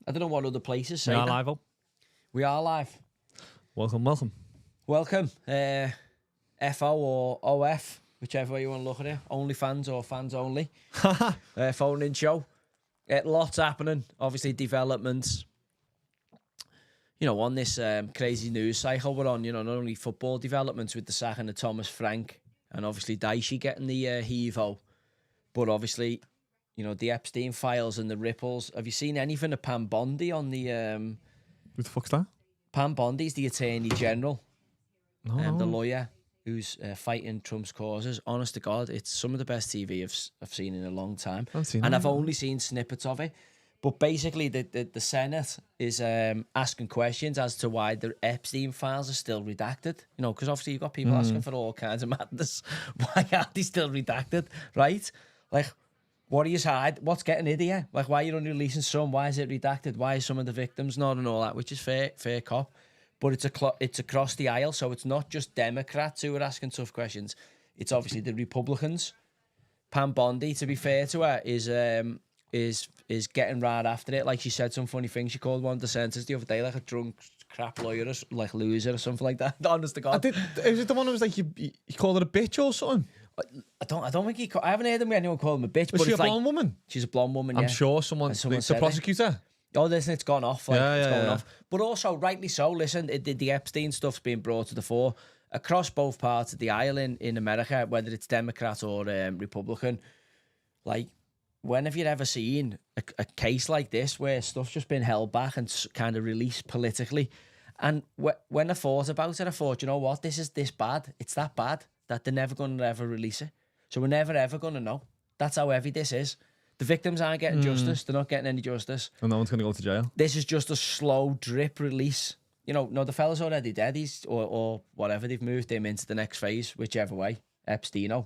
I don't know what other places say We are that. live, oh. We are live. Welcome. Welcome. FO or OF, whichever way you want to look at it. Only fans or fans only. Phone-in show. Lots happening. Obviously, developments. You know, on this crazy news cycle we're on, you know, not only football developments with the sacking of Thomas Frank and obviously Dicey getting the heave-ho, but obviously, you know, the Epstein files and the ripples. Have you seen anything of Pam Bondi on the... Who the fuck's that? Pam Bondi's the Attorney General, No. the lawyer who's fighting Trump's causes. Honest to God, it's some of the best TV I've seen in a long time. I've only seen snippets of it. But basically, the Senate is asking questions as to why the Epstein files are still redacted. You know, because obviously you've got people asking for all kinds of madness. Why are they still redacted, right? Like, what do you hide? What's getting in here? Like, why are you only releasing some? Why is it redacted? Why is some of the victims not and all that? Which is fair cop. But it's across the aisle, so it's not just Democrats who are asking tough questions. It's obviously the Republicans. Pam Bondi, to be fair to her, is getting right after it. Like, she said some funny things. She called one of the senators the other day like a drunk crap lawyer, or like loser or something like that. Honest to God. Is it the one who was like, you called her a bitch or something? I don't think I haven't heard anyone call him a bitch. Was but she a it's like, blonde woman? She's a blonde woman, I'm yeah. sure someone the said prosecutor. Oh, listen, it's gone off. Like, it's going yeah. off. But also, rightly so, listen, the Epstein stuff's being brought to the fore across both parts of the aisle in America, whether it's Democrat or Republican. Like, when have you ever seen a case like this where stuff's just been held back and kind of released politically? And when I thought about it, I thought, you know what, this is this bad. It's that bad that they're never going to ever release it. So we're never, ever going to know. That's how heavy this is. The victims aren't getting justice. They're not getting any justice. And no one's going to go to jail. This is just a slow drip release. You know, no, the fella's already dead. Or whatever. They've moved him into the next phase, whichever way. Epsteino.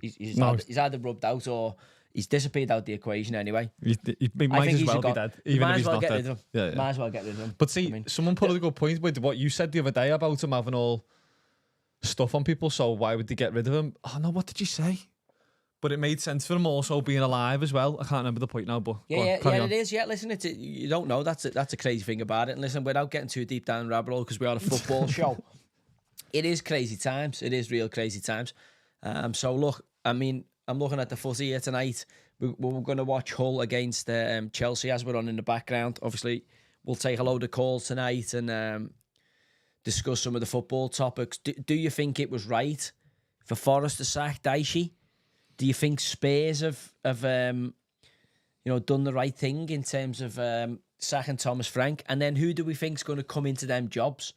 He's either rubbed out or he's disappeared out the equation anyway. He might as well be dead. Even if he's not dead. Yeah. Might as well get rid of him. But see, someone put a good point with what you said the other day about him having all stuff on people, so why would they get rid of him? Oh no, what did you say? But it made sense for him also being alive as well. I can't remember the point now, but it is. Yeah, listen, you don't know. That's a crazy thing about it. And listen, without getting too deep down the rabbit hole, because we are a football show, it is crazy times. It is real crazy times. So look, I mean, I'm looking at the footy here tonight. We're going to watch Hull against Chelsea as we're on in the background. Obviously, we'll take a load of calls tonight and discuss some of the football topics. Do you think it was right for Forest to sack Dicey? Do you think Spurs have done the right thing in terms of sacking Thomas Frank? And then who do we think is going to come into them jobs?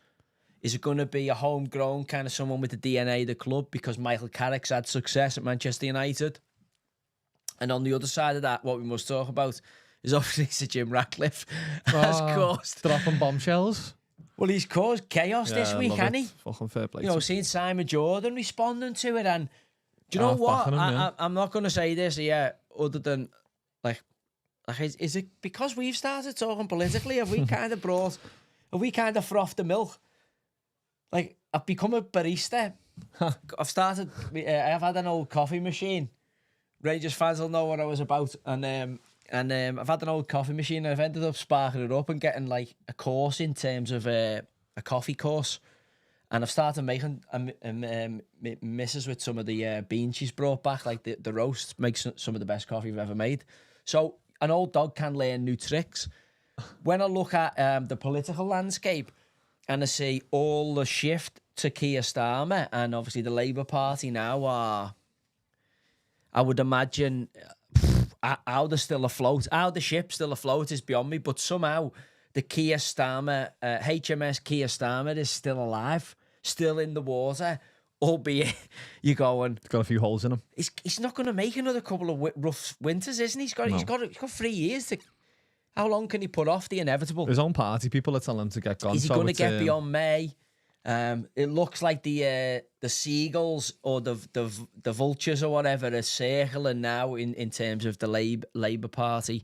Is it going to be a homegrown kind of someone with the DNA of the club because Michael Carrick's had success at Manchester United? And on the other side of that, what we must talk about is obviously Sir Jim Ratcliffe has caused... Dropping bombshells. Well, he's caused chaos this week, hasn't he? Fucking fair play. You know, seeing Simon Jordan responding to it, and do you know what? I'm not going to say this here, other than like is it because we've started talking politically? Have we kind of frothed the milk? Like, I've become a barista. I've had an old coffee machine. Rangers fans will know what I was about, and I've had an old coffee machine, and I've ended up sparking it up and getting like a course in terms of a coffee course. And I've started making misses with some of the beans she's brought back, like the roast makes some of the best coffee I've ever made. So an old dog can learn new tricks. When I look at the political landscape and I see all the shift to Keir Starmer and obviously the Labour Party now are, I would imagine, how they're still afloat, how the ship's still afloat is beyond me, but somehow the Keir Starmer, HMS Keir Starmer is still alive, still in the water, albeit you're going... He's got a few holes in him. He's not going to make another couple of rough winters, isn't he? He's got 3 years to... How long can he put off the inevitable? His own party people are telling him to get gone. Is he going to get beyond May? It looks like the seagulls or the vultures or whatever are circling now in terms of the Labour Party,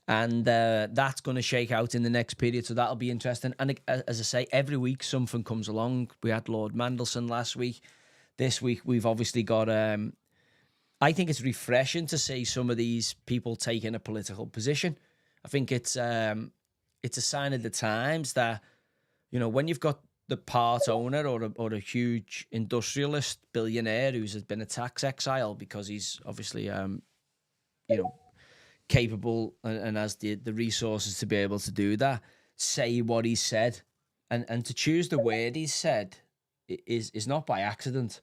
and that's going to shake out in the next period, so that'll be interesting. And as I say, every week something comes along. We had Lord Mandelson last week. This week we've obviously got... I think it's refreshing to see some of these people taking a political position. I think it's it's a sign of the times that, you know, when you've got the part owner or a huge industrialist billionaire who's been a tax exile because he's obviously, you know, capable and has the resources to be able to do that, say what he said, and to choose the word he said is not by accident.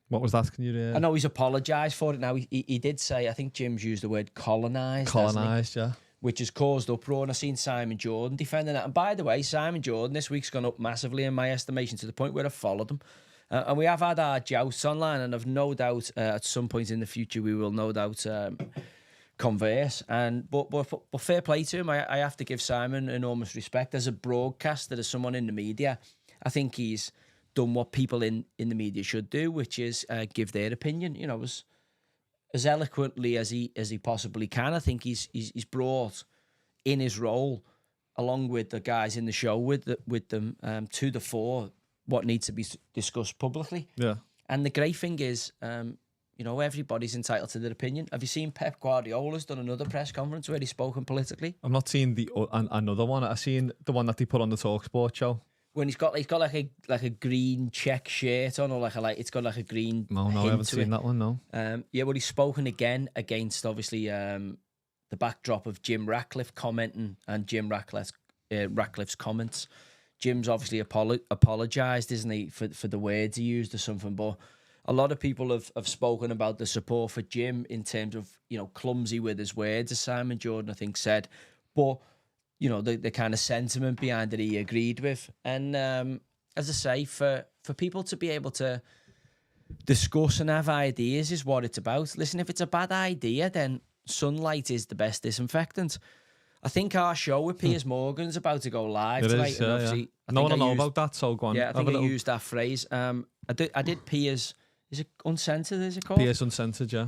What was that? Can you? I know he's apologised for it now. He did say, I think Jim's used the word colonised. Colonised, yeah. Which has caused uproar, and I've seen Simon Jordan defending that. And by the way, Simon Jordan this week's gone up massively in my estimation, to the point where I've followed him. And we have had our jousts online, and I've no doubt at some point in the future we will no doubt converse. But fair play to him. I have to give Simon enormous respect as a broadcaster, as someone in the media. I think he's done what people in the media should do, which is give their opinion, you know, as eloquently as he possibly can. I think he's brought in his role, along with the guys in the show with them, to the fore what needs to be discussed publicly. Yeah. And the great thing is, you know, everybody's entitled to their opinion. Have you seen Pep Guardiola's done another press conference where he's spoken politically? I've not seen another one. I've seen the one that they put on the TalkSport show. When he's got like a green check shirt on, or it's got like a green. No, I haven't seen that one. No. Yeah, well, he's spoken again against obviously the backdrop of Jim Ratcliffe commenting and Jim Ratcliffe's comments. Jim's obviously apologised, isn't he, for the words he used or something. But a lot of people have spoken about the support for Jim in terms of, you know, clumsy with his words, as Simon Jordan I think said, but, you know, the kind of sentiment behind it he agreed with. And as I say, for people to be able to discuss and have ideas is what it's about. Listen, if it's a bad idea, then sunlight is the best disinfectant. I think our show with Piers Morgan's about to go live tonight. And obviously, no one will know about that, so go on. Yeah, I think I used that phrase. I did Piers, is it Uncensored, is it called? Piers Uncensored, yeah.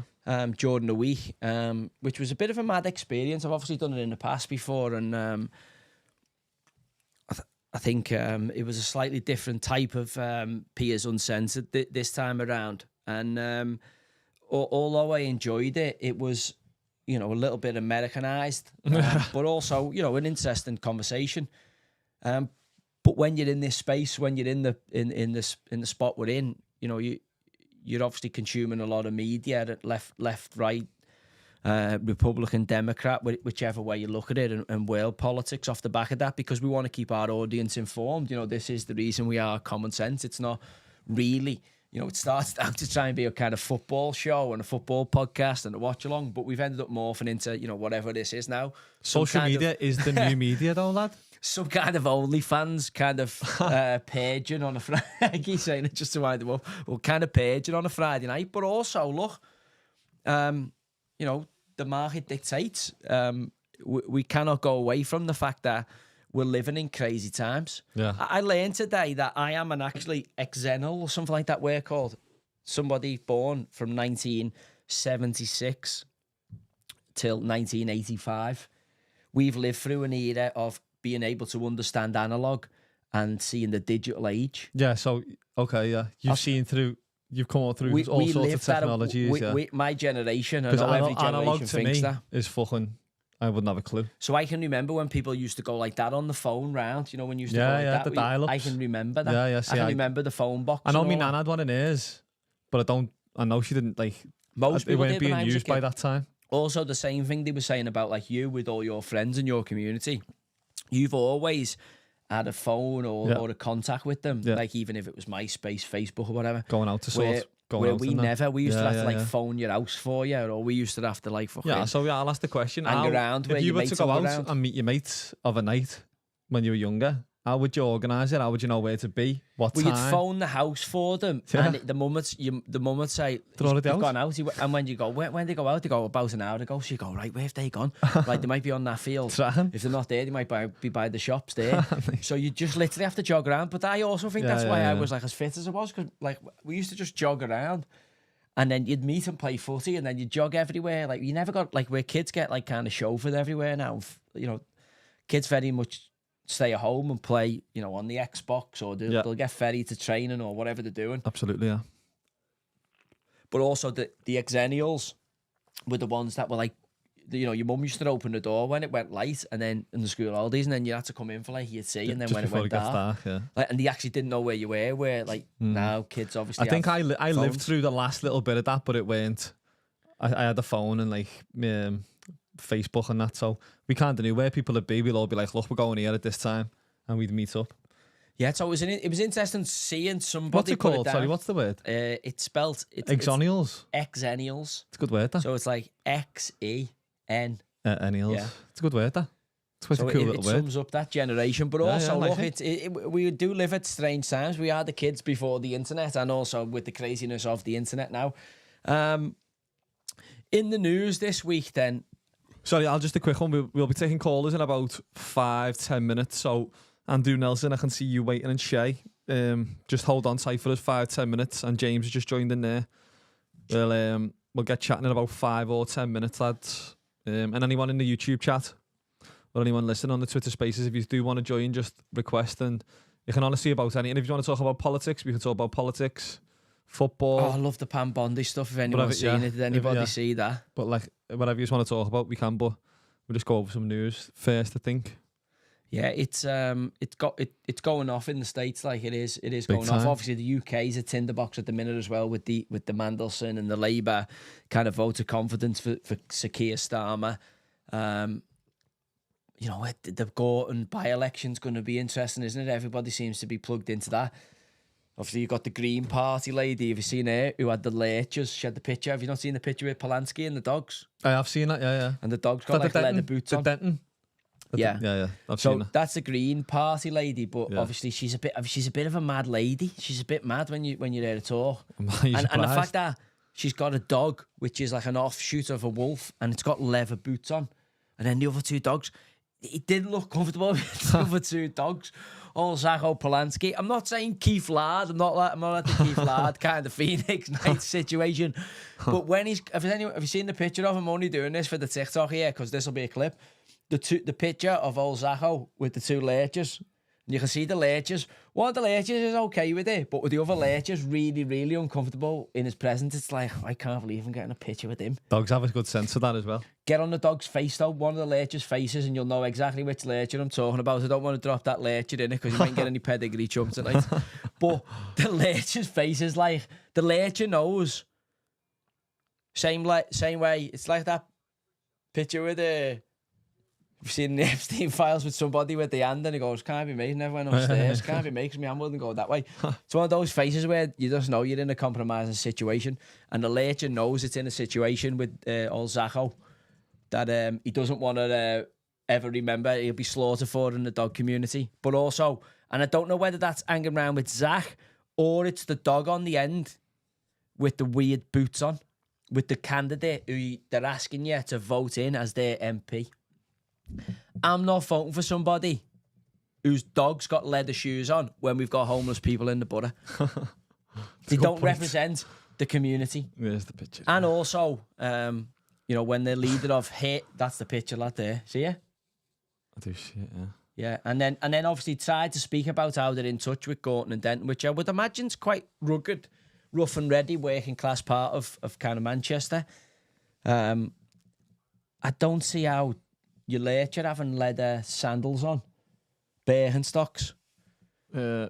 Jordan a week, which was a bit of a mad experience. I've obviously done it in the past before, and I think it was a slightly different type of Piers Uncensored this time around. And although I enjoyed it, it was, you know, a little bit Americanized, but also, you know, an interesting conversation. But when you're in this space, when you're in the spot we're in, you know, you're obviously consuming a lot of media, left, right, Republican, Democrat, whichever way you look at it, and world politics off the back of that, because we want to keep our audience informed. You know, this is the reason we are Common Sense. It's not really, you know, it started out to try and be a kind of football show and a football podcast and a watch along, but we've ended up morphing into, you know, whatever this is now. Social media is the new media, though, lad. Some kind of OnlyFans kind of paging on a Friday. I keep saying it just to wind them up. Well, kind of paging on a Friday night. But also, look, you know, the market dictates. We cannot go away from the fact that we're living in crazy times. Yeah. I learned today that I am an actually exennial or something like that we're called. Somebody born from 1976 till 1985. We've lived through an era of being able to understand analog and seeing the digital age. Yeah, so, okay, yeah. You've come all through all sorts of technologies. My generation, I know every generation thinks that. Is fucking, I wouldn't have a clue. So I can remember when people used to go like that on the phone round, you know, when you used to go like that. The dial-ups. I can remember that. Yeah, I can remember the phone box. I know my nan had one in hers, but I know she didn't, like, most people weren't being used by that time. Also, the same thing they were saying about, like, you with all your friends in your community. You've always had a phone or a contact with them, like even if it was MySpace, Facebook, or whatever. Going out to sort. We used to have to phone your house for you, or we used to have to like fucking. Yeah, so I'll ask the question. Hang around where if you were to go out around and meet your mates of a night when you were younger, how would you organise it? How would you know where to be? What time? You'd phone the house for them, and the moment say they've gone out, and when you go, when they go out, they go about an hour ago. So you go, right, where have they gone? Like they might be on that field. If they're not there, they might be by the shops there. So you just literally have to jog around. But I also think that's why I was like as fit as I was, because like we used to just jog around. And then you'd meet and play footy, and then you'd jog everywhere. Like you never got like where kids get like kind of chauffeured everywhere now. You know, kids very much stay at home and play, you know, on the Xbox, or they'll get ferried to training or whatever they're doing. Absolutely, yeah. But also the exennials were the ones that were like your mum used to open the door when it went light, and then in the school holidays, and then you had to come in for like your tea, and then Just when it before went dark, like, and they actually didn't know where you were. Where like now kids obviously. I think I lived phones. through the last little bit of that, but it weren't. I had a phone and like Facebook and that, so we kind of knew where people would be. We'll all be like, look, we're going here at this time, and we'd meet up. Yeah, so it was interesting seeing somebody. What's it put called? It down. Sorry, what's the word? It's spelt Exennials. Exennials. It's a good word, that. So it's like XEN. Ennials. Yeah. It's a good word, that. It's quite So a cool it little word. sums up that generation, but Yeah, also yeah, look, like we do live at strange times. We are the kids before the internet, and also with the craziness of the internet now. In the news this week, then. Sorry, I'll just a quick one. We'll be taking callers in about 5-10 minutes. So, Andrew Nelson, I can see you waiting, and Shay. Just hold on tight for us 5-10 minutes, and James has just joined in there. We'll get chatting in about 5 or 10 minutes, lads. And anyone in the YouTube chat or anyone listening on the Twitter Spaces, if you do want to join, just request, and you can honestly about anything. If you want to talk about politics, we can talk about politics, football. Oh, I love the Pam Bondi stuff. If anyone's seen it, did anybody see that? But like whatever you just want to talk about, we can. But we'll just go over some news first, I think. Yeah, it's going off in the States, like it is Big going time. off. Obviously, the UK is a tinderbox at the minute as well with the Mandelson and the Labour kind of vote of confidence for Sir Keir Starmer. The Gorton by-election's going to be interesting, isn't it? Everybody seems to be plugged into that. Obviously, you've got the Green Party lady. Have you seen her? Who had the lurchers? She had the picture. Have you not seen the picture with Polanski and the dogs? I have seen that, yeah. And the dogs got like leather boots on. Denton. Yeah. I've seen that. That's the Green Party lady, but obviously she's a bit of a mad lady. She's a bit mad when you're there to talk. And the fact that she's got a dog which is like an offshoot of a wolf, and it's got leather boots on, and then the other two dogs, it didn't look comfortable with the other two dogs. All Zacho Polanski. I'm not saying Keith Laird. I'm not at the Keith Laird kind of Phoenix night situation. But when have you seen the picture of him? Only doing this for the TikTok here because this will be a clip. The picture of old Zacho with the two lurchers. You can see the lurchers. One of the lurchers is okay with it, but with the other lurchers, really, really uncomfortable in his presence. It's like, I can't believe I'm getting a picture with him. Dogs have a good sense of that as well. Get on the dog's face, though. One of the lurchers' faces, and you'll know exactly which lurcher I'm talking about. I don't want to drop that lurcher in it because you might get any pedigree chum tonight. But the lurcher's face is like, the lurcher knows. Same way. It's like that picture with the... You've seen the Epstein files with somebody with the hand and he goes, can't be me, never went upstairs, can't be me because my hand wouldn't go that way. It's one of those faces where you just know you're in a compromising situation, and the lurcher knows it's in a situation with old Zacho that he doesn't want to ever remember. He'll be slaughtered for in the dog community. But also, and I don't know whether that's hanging around with Zach or it's the dog on the end with the weird boots on, with the candidate who they're asking you to vote in as their MP. I'm not voting for somebody whose dog's got leather shoes on when we've got homeless people in the borough. They don't represent the community. Where's the picture? And also, when the leader of hate, that's the picture, lad, there. See ya? I do shit, yeah. Yeah, and then obviously tried to speak about how they're in touch with Gorton and Denton, which I would imagine is quite rugged, rough and ready, working class part of kind of Manchester. I don't see how you lurcher having leather sandals on, Birkenstocks.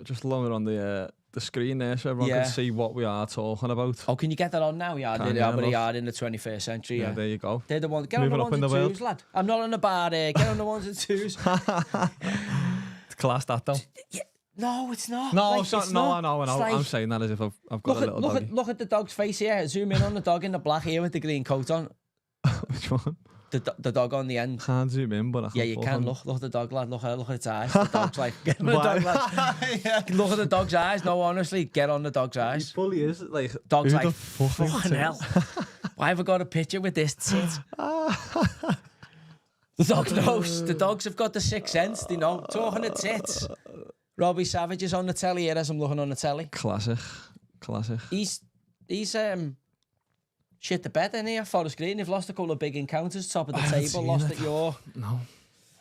Just longer on the screen there so everyone can see what we are talking about. Oh, can you get that on now? Yeah, they already are in the 21st century. Yeah, there you go. They're the ones. Get on the ones and twos, lad. I'm not on the bar there. Get on the ones and twos. It's class that though. Yeah. No, it's not. No, like, it's not. No, I know. Like, I'm saying that as if I've got a little doggy. Look at the dog's face here. Zoom in on the dog in the black here with the green coat on. Which one? The dog on the end. Can't zoom in, but I can. Yeah, you can. Look at the dog, lad. Look at its eyes. The dog's like, get on the dog, lad. Look at the dog's eyes. No, honestly, get on the dog's eyes. He fully is. Like, dog's like, fucking hell. Why have I got a picture with this tit? The dog knows. The dogs have got the sixth sense, they know. Talking of tits. Robbie Savage is on the telly here as I'm looking on the telly. Classic. He's shit the bed in here. Forest Green, they've lost a couple of big encounters. Top of the table, lost at York. No.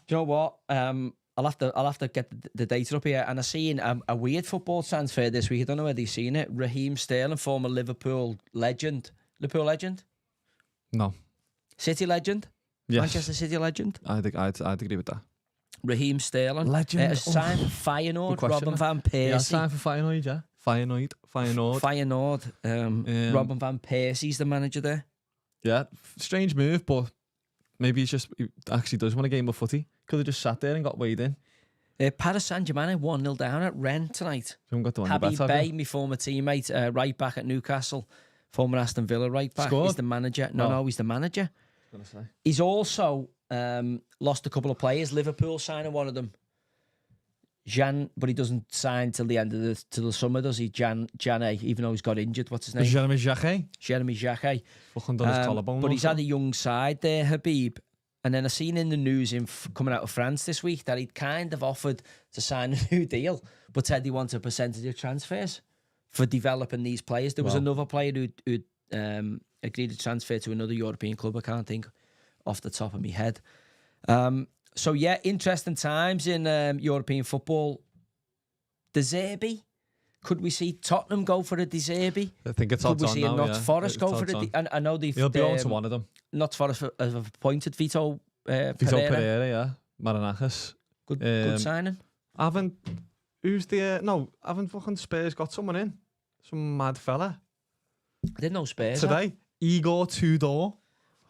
Do you know what? I'll have to get the data up here. And I seen a weird football transfer this week. I don't know whether you've seen it. Raheem Sterling, former Liverpool legend. Liverpool legend? No. City legend? Yes. Manchester City legend. I'd agree with that. Raheem Sterling. Legend. Signed for Feyenoord. Robin van Persie. Yeah, signed for Feyenoord, yeah. Feyenoord. Robin van Persie's the manager there. Yeah, strange move, but maybe he actually does want a game of footy. Could have just sat there and got weighed in. Paris Saint-Germain 1-0 down at Rennes tonight. Got the Habib Bey, my former teammate, right back at Newcastle, former Aston Villa right back. Scored? He's the manager. No, he's the manager. I was gonna say. He's also lost a couple of players. Liverpool signing one of them. But he doesn't sign till the end of till the summer, does he? Janet, even though he's got injured. What's his name? Jeremy Jacquet. Jeremy Jacquet. Fucking done his collarbone. But he's had a young side there, Habib. And then I seen in the news coming out of France this week that he'd kind of offered to sign a new deal, but said he wanted a percentage of transfers for developing these players. There was another player who agreed to transfer to another European club. I can't think off the top of my head. So yeah, interesting times in European football. De Zerbi. Could we see Tottenham go for a De Zerbi? I think it's Could we on see now, Notts Forest go for it? And I know he'll be on to one of them. Notts Forest have appointed Vito Pereira, yeah. Maranakis. Good signing. Haven't fucking Spurs got someone in? Some mad fella. I didn't know Spurs Today, Igor Tudor.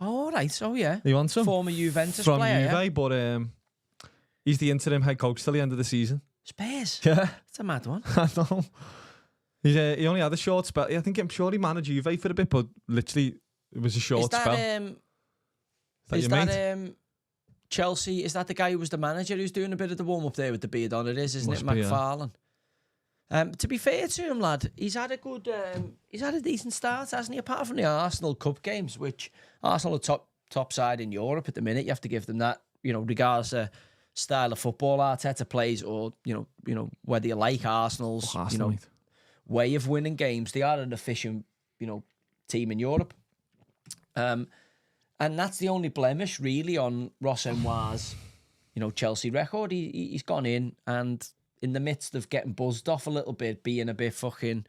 Oh, right. Oh, yeah. You want some? Former Juventus from player, Juve, yeah? But he's the interim head coach till the end of the season. Spurs? Yeah. It's a mad one. I know. He only had a short spell. I'm sure he managed Juve for a bit, but literally it was a short spell. Is that Chelsea? Is that the guy who was the manager who's doing a bit of the warm up there with the beard on? It is, isn't it, McFarlane? Yeah. To be fair to him, lad, he's had a decent start, hasn't he? Apart from the Arsenal Cup games, which Arsenal are top side in Europe at the minute. You have to give them that, regardless of style of football Arteta plays, or whether you like Arsenal's way of winning games. They are an efficient team in Europe. And that's the only blemish really on Ross Noir's Chelsea record. He's gone in, and in the midst of getting buzzed off a little bit, being a bit fucking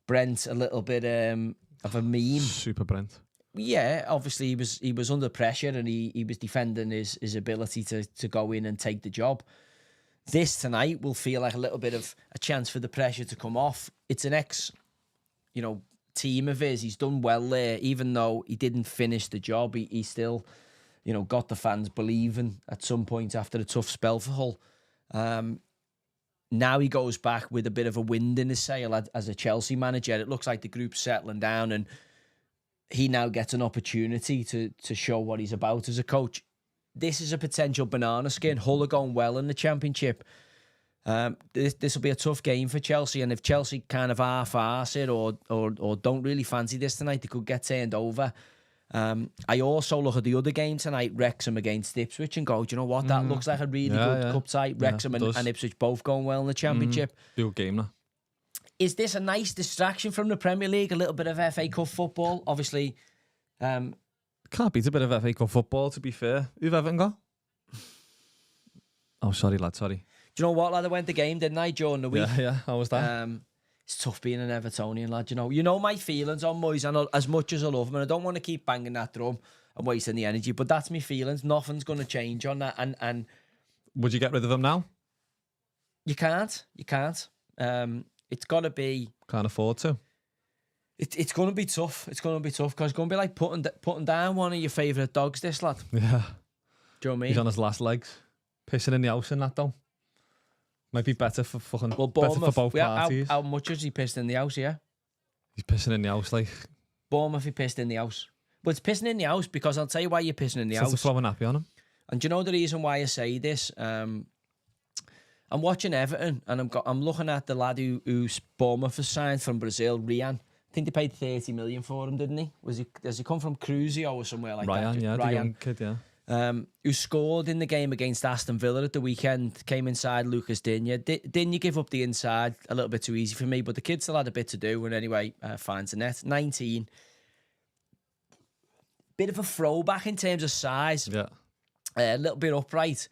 Brent, a little bit of a meme. Super Brent. Yeah, obviously he was under pressure, and he was defending his ability to go in and take the job. This tonight will feel like a little bit of a chance for the pressure to come off. It's an team of his. He's done well there, even though he didn't finish the job. He still, got the fans believing at some point after a tough spell for Hull. Now he goes back with a bit of a wind in his sail as a Chelsea manager. It looks like the group's settling down, and he now gets an opportunity to show what he's about as a coach. This is a potential banana skin. Hull are going well in the Championship. This will be a tough game for Chelsea, and if Chelsea kind of half-arse it or don't really fancy this tonight, they could get turned over. I also look at the other game tonight, Wrexham against Ipswich, and go, do you know what? That looks like a really good cup tie. Wrexham and Ipswich both going well in the Championship. Good game now. Is this a nice distraction from the Premier League? A little bit of FA Cup football, obviously. Can't beat a bit of FA Cup football, to be fair. Who've Everton got? Oh, sorry, lad, sorry. Do you know what, lad? I went the game, didn't I, during the week? Yeah. How was that? It's tough being an Evertonian, lad. You know my feelings on Moyes, and as much as I love him, and I don't want to keep banging that drum and wasting the energy, but that's my feelings. Nothing's going to change on that. And would you get rid of him now? You can't. It's got to be. Can't afford to. It's going to be tough. It's going to be tough because it's going to be like putting down one of your favourite dogs. This lad. Yeah. Do you know what I mean? He's on his last legs, pissing in the house and that though. Might be better for fucking better for both parties. How much has he pissed in the house? Yeah. He's pissing in the house like. Bournemouth, he pissed in the house. But it's pissing in the house because I'll tell you why you're pissing in the house. It's a throwing nappy on him. And do you know the reason why I say this? I'm watching Everton, and I'm looking at the lad who Bournemouth has signed from Brazil, Rian. I think they paid 30 million for him, didn't he? Does he come from Cruzeiro or somewhere like Ryan, that? Yeah, Ryan, the young kid, yeah. Who scored in the game against Aston Villa at the weekend, came inside Lucas Digne. Digne give up the inside a little bit too easy for me, but the kid still had a bit to do, and anyway, finds the net. 19. Bit of a throwback in terms of size. Yeah. A little bit upright.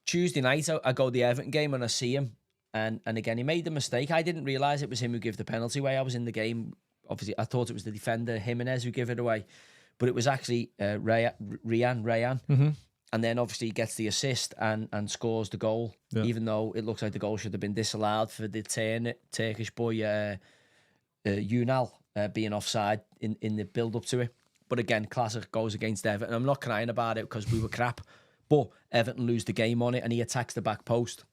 Tuesday night, I go to the Everton game and I see him. And again, he made the mistake. I didn't realise it was him who gave the penalty away. I was in the game. Obviously, I thought it was the defender, Jimenez, who gave it away. but it was actually Rayan. And then obviously he gets the assist and scores the goal, even though it looks like the goal should have been disallowed for the Turkish boy Unal being offside in the build-up to it. But again, classic goes against Everton. I'm not crying about it because we were crap, but Everton lose the game on it and he attacks the back post.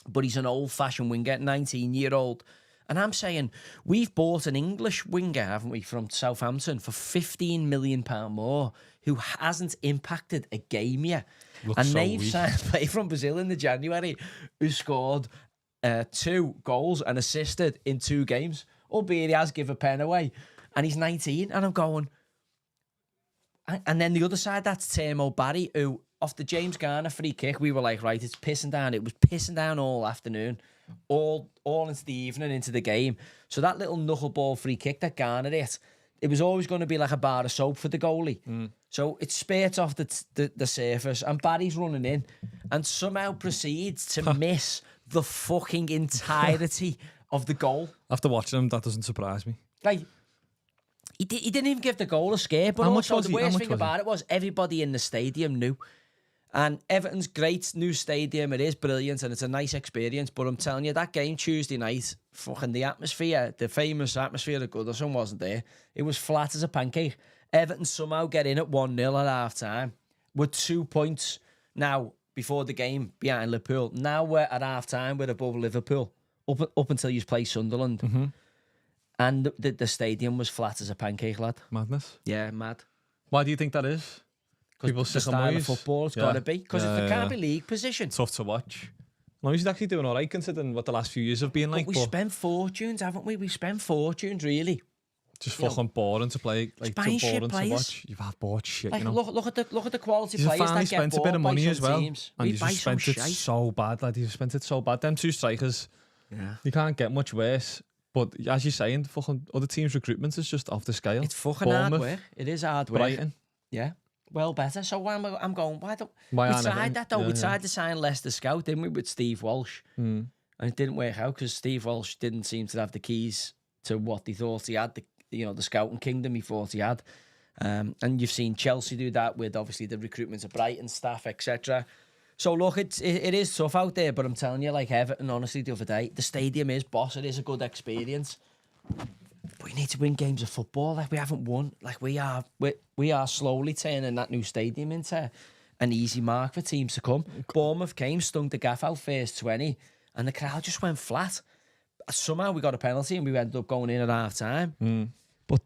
But he's an old-fashioned winger, 19-year-old. And I'm saying, we've bought an English winger, haven't we, from Southampton for £15 million more, who hasn't impacted a game yet. And they've signed a player from Brazil in the January who scored 2 goals and assisted in 2 games, albeit he has given a pen away. And he's 19, and I'm going... And then the other side, that's Timo Barry, who, off the James Garner free kick, we were like, right, it's pissing down. It was pissing down all afternoon, all into the evening, into the game. So that little knuckleball free kick that Garner hit, it was always going to be like a bar of soap for the goalie. So it spurts off the surface, and Barry's running in, and somehow proceeds to miss the fucking entirety of the goal. After watching him, that doesn't surprise me. Like... He didn't even give the goal a scare, but also the worst thing about it was everybody in the stadium knew. And Everton's great new stadium, it is brilliant and it's a nice experience, but I'm telling you, that game Tuesday night, fucking the atmosphere, the famous atmosphere of Goodison wasn't there. It was flat as a pancake. Everton somehow get in at 1-0 at half-time with 2 points now before the game behind Liverpool. Now we're at half-time, we're above Liverpool, up until you play Sunderland. And the stadium was flat as a pancake, lad. Madness. Yeah, mad. Why do you think that is? People sick of style of football, it's got to be. Because it can't be league position. Tough to watch. No, he's actually doing all right considering what the last few years have been like. But we spent fortunes, haven't we? We spent fortunes, really. Just fucking boring to play. Like, buying boring shit to watch. You've had bought shit, like, you know. Look at the quality You've players that get spent a bit of money as well. Teams. And you've spent it so bad, lad. You've spent it so bad. Them 2 strikers, you can't get much worse. But as you're saying, fucking other teams' recruitment is just off the scale. It's fucking hard work. It is hard work. Brighton. Yeah. Well, better. So I'm going, why don't... We tried that, though. We tried to sign Leicester Scout, didn't we, with Steve Walsh? And it didn't work out because Steve Walsh didn't seem to have the keys to what he thought he had, the scouting kingdom he thought he had. And you've seen Chelsea do that with, obviously, the recruitment of Brighton staff, etc. So, look, it is tough out there, but I'm telling you, like Everton, honestly, the other day, the stadium is boss. It is a good experience. But we need to win games of football. Like, we haven't won. Like, we are slowly turning that new stadium into an easy mark for teams to come. Bournemouth came, stung the gaff out first 20, and the crowd just went flat. Somehow we got a penalty and we ended up going in at half-time. But,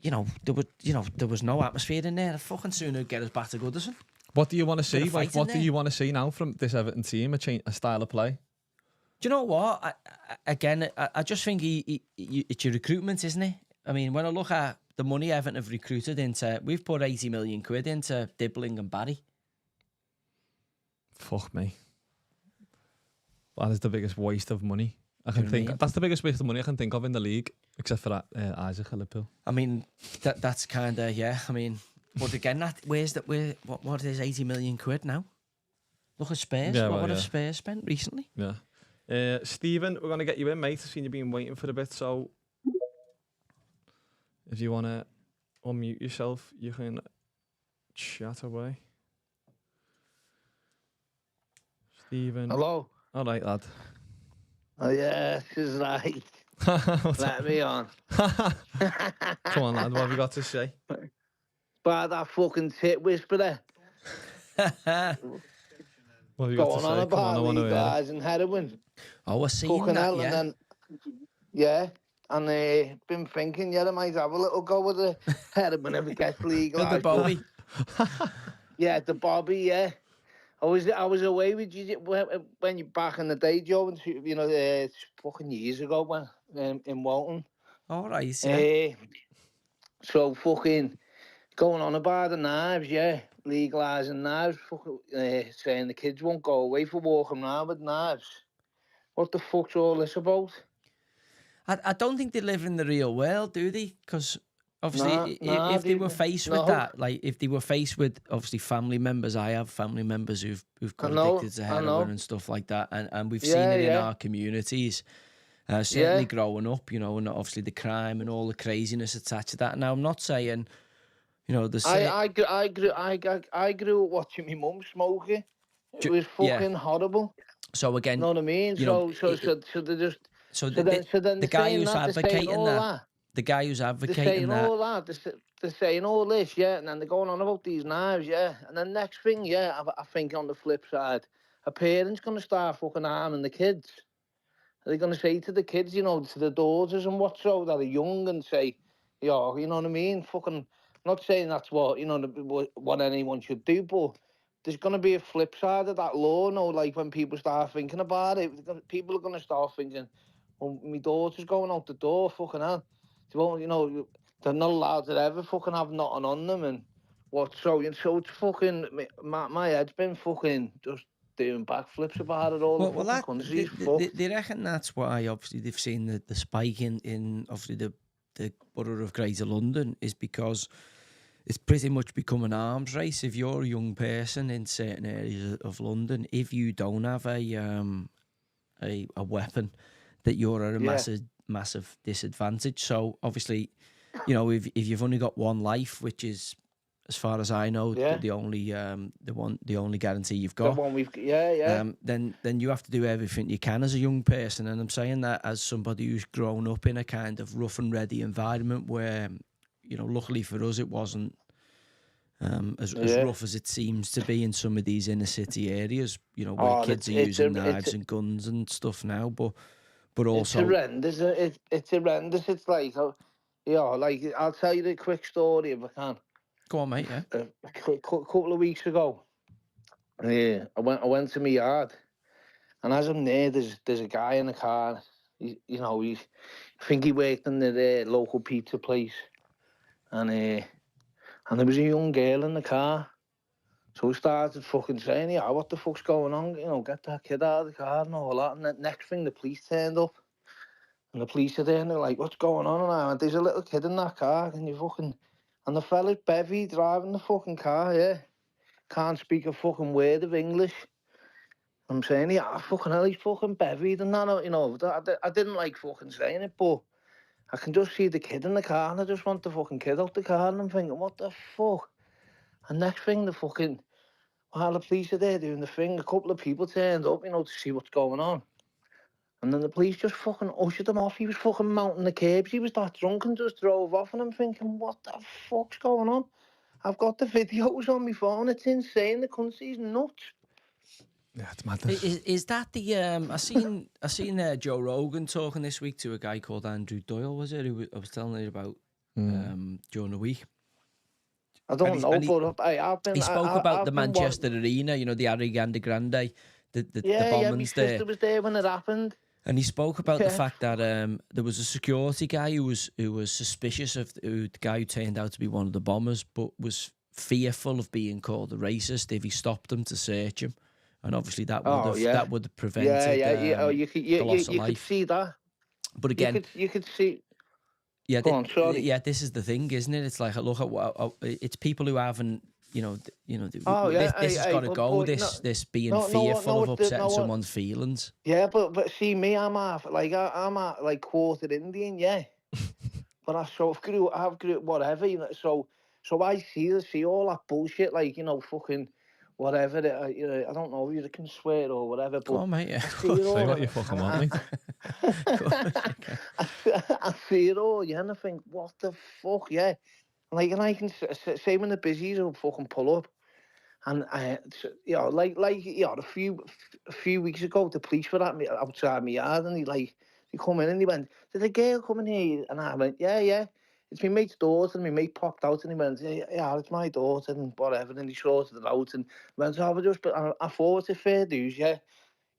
there was no atmosphere in there. I'd fucking sooner get us back to Goodison. What do you want to see? Like, what do you want to see now from this Everton team? A style of play? Do you know what? I just think it's your recruitment, isn't it? I mean, when I look at the money Everton have recruited into, we've put 80 million quid into Dibbling and Barry. Fuck me. That is the biggest waste of money I can think. That's the biggest waste of money I can think of in the league, except for that Isaac at Liverpool. I mean, that's kind of, yeah. I mean, but again, what is 80 million quid now? Look at Spurs. Yeah, what have Spurs spent recently? Yeah. Stephen, we're going to get you in, mate. I've seen you been waiting for a bit, so if you want to unmute yourself, you can chat away. Stephen. Hello. All right, lad. Oh, yeah, this is right. Let me on. Come on, lad. What have you got to say? By that fucking tit whisperer. What have you got to say? On about these guys and heroin. Oh, I've seen that, hell, yeah. And then, and been thinking, I might have a little go with the heroin if it gets legalised. The Bobby. Yeah, the Bobby, yeah. I was away with you when you back in the day, Joe, fucking years ago when in Walton. All right, yeah. So fucking going on about the knives, yeah, legalising knives, fucking saying the kids won't go away for walking around with knives. What the fuck's all this about? I don't think they live in the real world, do they? Because obviously, if they were faced with that, like if they were faced with obviously family members, I have family members who've got addicted to heroin and stuff like that, and we've seen it in our communities. Certainly growing up, and obviously the crime and all the craziness attached to that. Now, I'm not saying, You know, I grew up watching my mum smoking. It was fucking horrible. So again, you know what I mean? So they just. So then the guy who's advocating that, the guy who's advocating that, they're saying all this, yeah, and then they're going on about these knives, yeah, and then next thing, yeah, I think on the flip side, a parent's gonna start fucking harming the kids. Are they gonna say to the kids, you know, to the daughters and what so that are young, and say, yo, you know what I mean? Fucking, not saying that's what what anyone should do, but there's going to be a flip side of that law, no? Like, when people start thinking about it, people are going to start thinking, well, my daughter's going out the door, fucking hell. They won't, you know, they're not allowed to ever fucking have nothing on them, and what, so it's fucking, my head's been fucking just doing backflips about it all. Well, that, they reckon that's why, obviously, they've seen the spike in obviously, the borough of Greater London, is because it's pretty much become an arms race. If you're a young person in certain areas of London, if you don't have a weapon, that you're at a massive disadvantage. So obviously, you know, if you've only got one life, which is, as far as I know, the only guarantee you've got. The one we've then you have to do everything you can as a young person, and I'm saying that as somebody who's grown up in a kind of rough and ready environment where, you know, luckily for us, it wasn't as rough as it seems to be in some of these inner city areas, you know, where kids are using knives and guns and stuff now, but also... It's horrendous. It's horrendous. It's like, like, I'll tell you the quick story if I can. Go on, mate, yeah. A couple of weeks ago, I went to my yard, and as I'm there, there's a guy in the car. I think he worked in the local pizza place, and there was a young girl in the car. So we started fucking saying, yeah, what the fuck's going on? You know, get that kid out of the car and all that. And the next thing, the police turned up. And the police are there and they're like, what's going on? And I went, there's a little kid in that car. And the fella's bevy driving the fucking car, yeah. Can't speak a fucking word of English. I'm saying, yeah, fucking hell, he's fucking bevied and that, you know. I didn't like fucking saying it, but I can just see the kid in the car and I just want the fucking kid out the car and I'm thinking, what the fuck? And next thing, while the police are there doing the thing, a couple of people turned up, you know, to see what's going on. And then the police just fucking ushered him off. He was fucking mounting the curbs. He was that drunk and just drove off. And I'm thinking, what the fuck's going on? I've got the videos on my phone. It's insane. The country's nuts. Yeah, it's madness. Is that the I seen Joe Rogan talking this week to a guy called Andrew Doyle, was it? Who I was telling you about during the week. I don't know, but he spoke about the Manchester Arena, you know, the Ariana Grande, the bombings my sister was there when it happened. And he spoke about the fact that there was a security guy who was suspicious of the guy who turned out to be one of the bombers, but was fearful of being called a racist if he stopped him to search him. And obviously that would have prevented you could see that. But again, you could see. Yeah, this is the thing, isn't it? It's like, look at what it's people who haven't, this has got to go. This being fearful of upsetting someone's feelings. Yeah, but see me, I'm half quarter Indian, yeah. But I've grew up whatever, you know. So I see all that bullshit, like, you know, fucking whatever. I don't know if you can swear or whatever. But go on, mate. Yeah. Say what you fucking want, mate. I see it all, yeah, and I think, what the fuck, yeah. And I can say when the busies will fucking pull up, and a few weeks ago, the police were at me outside my yard, and he come in and he went, "Did a girl come in here?" And I went, "Yeah, it's my mate's daughter." And my mate popped out, and he went, "Yeah, it's my daughter," and whatever. And he sorted it out, and went, I thought it's fair dues, yeah.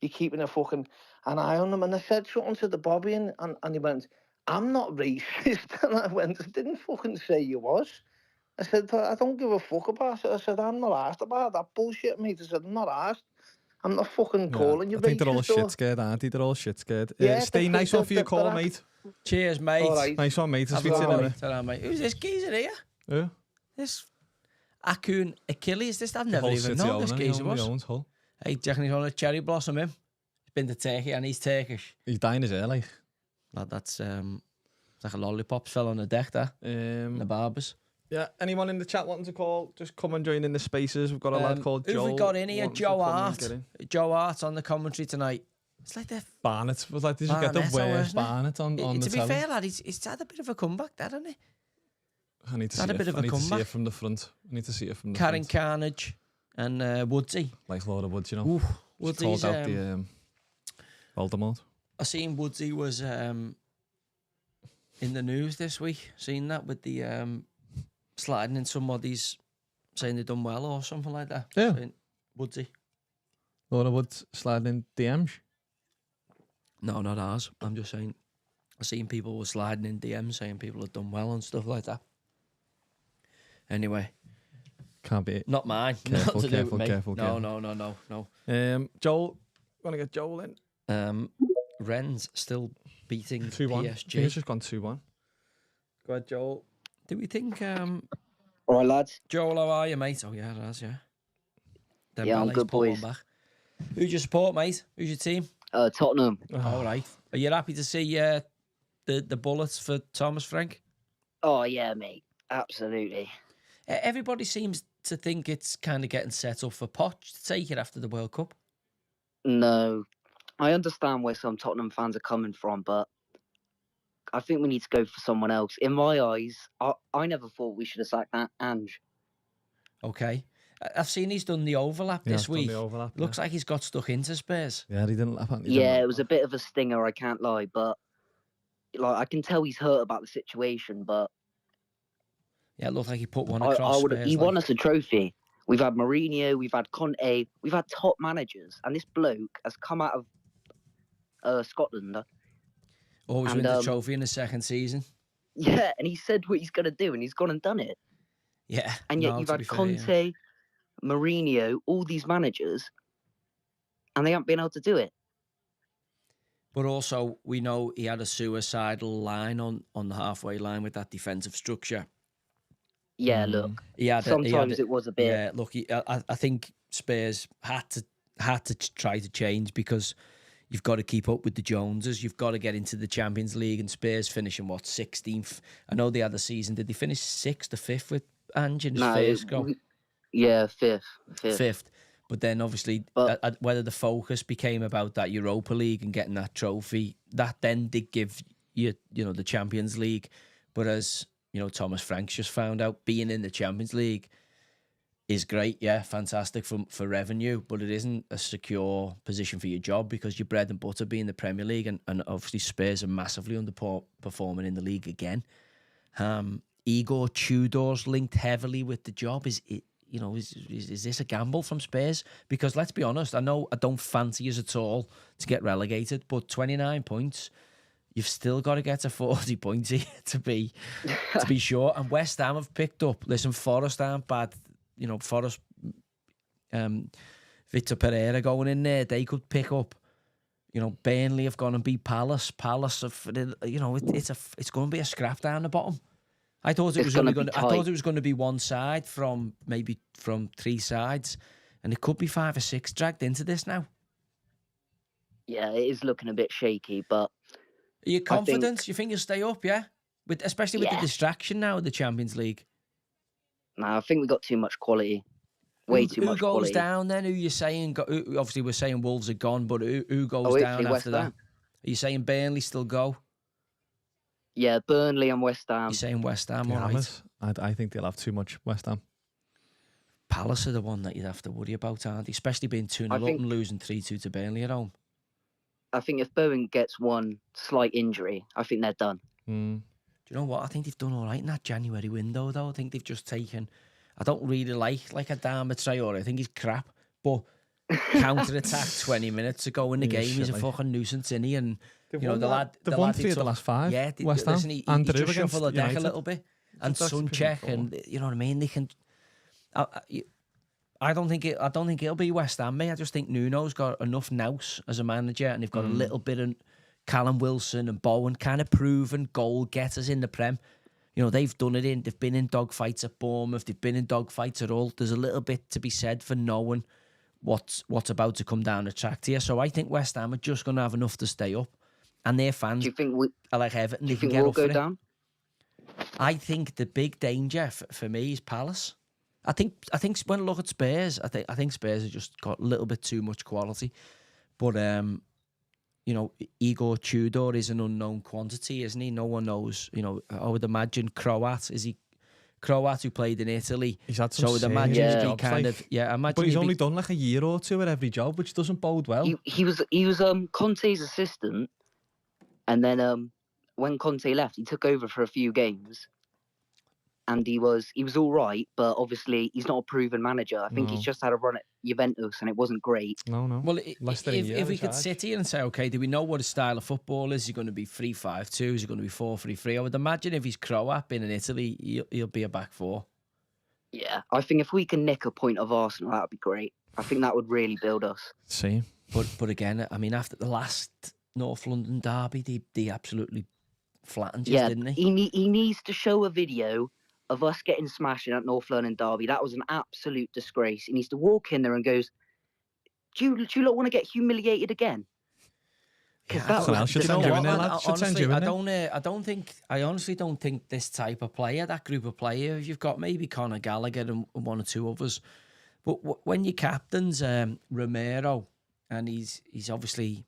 You're keeping a fucking an eye on them. And I said something to the Bobby, and he went, "I'm not racist." And I went, "I didn't fucking say you was." I said, "I don't give a fuck about it." I said, "I'm not asked about that bullshit, mate." I said, "I'm not asked. I'm not fucking calling you racist." I think they're all shit scared, aren't they? They're all shit scared. Yeah, Stay nice one for your call, mate. Cheers, mate. All right. Nice one, mate. I'll speak to you later. Mate. Who's this geezer here? Yeah. This Akun Achilles. I've never even known this geezer was. Hey, do you reckon he's on a cherry blossom, him? He's been to Turkey and he's Turkish. He's dying his hair, like. Lad, that's like a lollipops fell on the deck there. The barbers. Yeah, anyone in the chat wanting to call, just come and join in the spaces. We've got a lad called Joel. Who've we got in here? wants to Joe come and Hart. get in. Joe Hart on the commentary tonight. It's like the Barnett was like, did you get the Barnett, worst isn't it? Barnett on the To be telly? fair, lad, he's had a bit of a comeback, hasn't he? I need to Had see a bit of a I need to see comeback. it from the front. I need to see it from the Karen front. Carnage and Woodsy. Like Laura Woods, you know. Ooh, She Woodsy's, called out the Voldemort. I seen Woodsy was in the news this week. Seen that with the sliding in somebody's saying they done well or something like that. Yeah. Woodsy. Laura Woods sliding in DMs. No, not ours. I'm just saying. I seen people were sliding in DMs saying people had done well and stuff like that. Anyway. Can't be it. Not mine. Careful, not to careful, do with me. careful, No. Joel, want to get Joel in? Rennes still beating 2-1. PSG. It's just gone 2-1. Go ahead, Joel. Do we think... All right, lads. Joel, how are you, mate? Oh, yeah, it has, yeah. Yeah, I'm good, boys. Back. Who do you support, mate? Who's your team? Tottenham. All right. Are you happy to see the bullets for Thomas Frank? Oh, yeah, mate. Absolutely. Everybody seems to think it's kind of getting set up for Poch to take it after the World Cup. No. I understand where some Tottenham fans are coming from, but I think we need to go for someone else. In my eyes, I never thought we should have sacked that Ange. Okay. I've seen he's done the overlap this week. The overlap, Looks like he's got stuck into Spurs. Yeah, he didn't laugh at It was a bit of a stinger, I can't lie, but like I can tell he's hurt about the situation, but Yeah, it looked like he put one across Spurs. He won us a trophy. We've had Mourinho, we've had Conte, we've had top managers, and this bloke has come out of Scotland. Always win the trophy in the second season. Yeah, and he said what he's going to do, and he's gone and done it. Yeah. And yet you've had Conte, Mourinho, all these managers, and they haven't been able to do it. But also, we know he had a suicidal line on the halfway line with that defensive structure. Yeah, look. Sometimes it was a bit. Yeah, look, I think Spurs had to try to change because you've got to keep up with the Joneses. You've got to get into the Champions League, and Spurs finishing 16th. I know they had a season. Did they finish 6th or 5th with Ange in his first go? Yeah, fifth. But then obviously, whether the focus became about that Europa League and getting that trophy, that then did give you the Champions League. But as Thomas Frank's just found out, being in the Champions League is great, yeah, fantastic for revenue, but it isn't a secure position for your job because your bread and butter being the Premier League, and obviously Spurs are massively underperforming in the league again. Igor Tudor's linked heavily with the job. Is this a gamble from Spurs? Because let's be honest, I know I don't fancy us at all to get relegated, but 29 points, you've still got to get to 40 points here to be sure. And West Ham have picked up. Listen, Forest aren't bad. Forest, Victor Pereira going in there, they could pick up. Burnley have gone and beat Palace. Palace have, it's going to be a scrap down the bottom. I thought it was only going. I thought it was going to be one side from three sides, and it could be 5 or 6 dragged into this now. Yeah, it is looking a bit shaky, but are you confident? You think you'll stay up? Yeah, especially with the distraction now of the Champions League. Nah, I think we got too much quality. Way too much quality. Who goes down then? Who you saying? Obviously, we're saying Wolves are gone, but who goes down after that? Are you saying Burnley still go? Yeah, Burnley and West Ham. You're saying West Ham, all right. I think they'll have too much West Ham. Palace are the one that you'd have to worry about, aren't they? Especially being 2-0 up and losing 3-2 to Burnley at home. I think if Bowen gets one slight injury, I think they're done. Do you know what? I think they've done all right in that January window, though. I think they've just taken... I don't really like a Dharma Traore. I think he's crap. But counter-attack 20 minutes ago in the game, he's a fucking nuisance, isn't he? And... They've won 3 of the last 5. Yeah, West Ham. Listen, he just shuffled the deck a little bit. And Suncheck, and you know what I mean? They can. I don't think it'll be West Ham, mate. I just think Nuno's got enough nous as a manager, and they've got a little bit of Callum Wilson and Bowen, kind of proven goal getters in the Prem. They've done it they've been in dogfights at Bournemouth, they've been in dogfights at all. There's a little bit to be said for knowing what's about to come down the track here. So I think West Ham are just going to have enough to stay up. And their fans, do you think are like Everton. Do you think we'll go down? I think the big danger for me is Palace. I think when I look at Spurs, I think Spurs have just got a little bit too much quality. But you know, Igor Tudor is an unknown quantity, isn't he? No one knows. You know, I would imagine Croat. Is he Croat who played in Italy? He's had some so I would imagine serious he'd be jobs, kind like, of imagine. but he's only done like a year or two at every job, which doesn't bode well. He was Conte's assistant, and then when Conte left, he took over for a few games. And he was all right, but obviously he's not a proven manager. I think he's just had a run at Juventus, and it wasn't great. No. Well, if we could sit here and say, okay, do we know what his style of football is? Is he going to be 3-5-2? Is he going to be 4-3-3? I would imagine if he's Croat in Italy, he'll be a back four. Yeah, I think if we can nick a point of Arsenal, that would be great. I think that would really build us. Same. But again, I mean, after the last North London derby, they absolutely flattened us, didn't he? He needs to show a video of us getting smashed in at North London derby. That was an absolute disgrace. He needs to walk in there and goes, do you lot want to get humiliated again? Yeah, I honestly don't think this type of player, that group of players, you've got maybe Conor Gallagher and one or two others, but when your captain's Romero, and he's obviously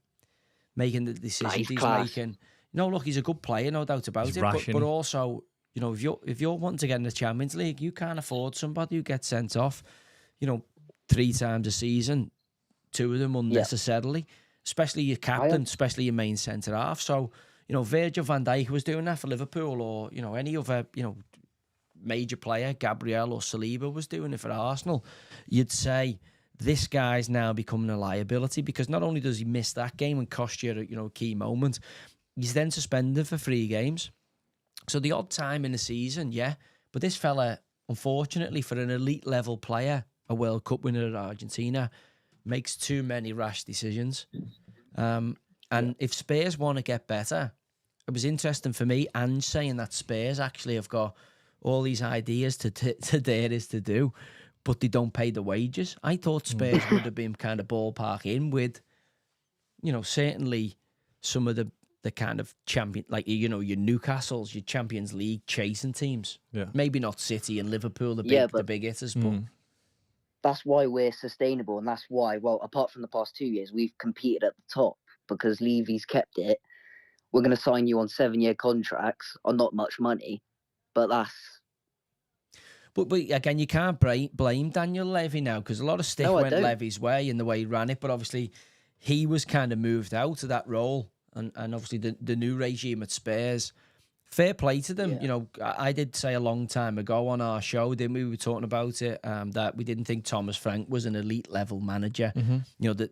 making the decisions he's making. No, look, he's a good player, no doubt about it. But also, you know, if you're wanting to get in the Champions League, you can't afford somebody who gets sent off, you know, 3 times a season, 2 of them unnecessarily, especially your captain, especially your main centre half. So, you know, Virgil van Dijk was doing that for Liverpool, or, you know, any other, you know, major player, Gabriel or Saliba was doing it for Arsenal. You'd say this guy's now becoming a liability, because not only does he miss that game and cost you, you know, a key moment, he's then suspended for 3 games. So the odd time in the season, but this fella, unfortunately, for an elite level player, a World Cup winner at Argentina, makes too many rash decisions. And if Spurs want to get better, it was interesting for me, Ange saying that Spurs actually have got all these ideas to do, but they don't pay the wages. I thought Spurs would have been kind of ballpark in with, you know, certainly some of the kind of champion, like, you know, your Newcastles, your Champions League chasing teams. Yeah. Maybe not City and Liverpool, the big hitters, but that's why we're sustainable, and that's why, well, apart from the past 2 years, we've competed at the top, because Levy's kept it. We're going to sign you on 7-year contracts on not much money, but that's... But again, you can't blame Daniel Levy now, because a lot of stick went Levy's way in the way he ran it, but obviously he was kind of moved out of that role. And obviously the new regime at Spurs, fair play to them. Yeah. You know, I did say a long time ago on our show, didn't we? We were talking about it, that we didn't think Thomas Frank was an elite level manager. Mm-hmm. You know,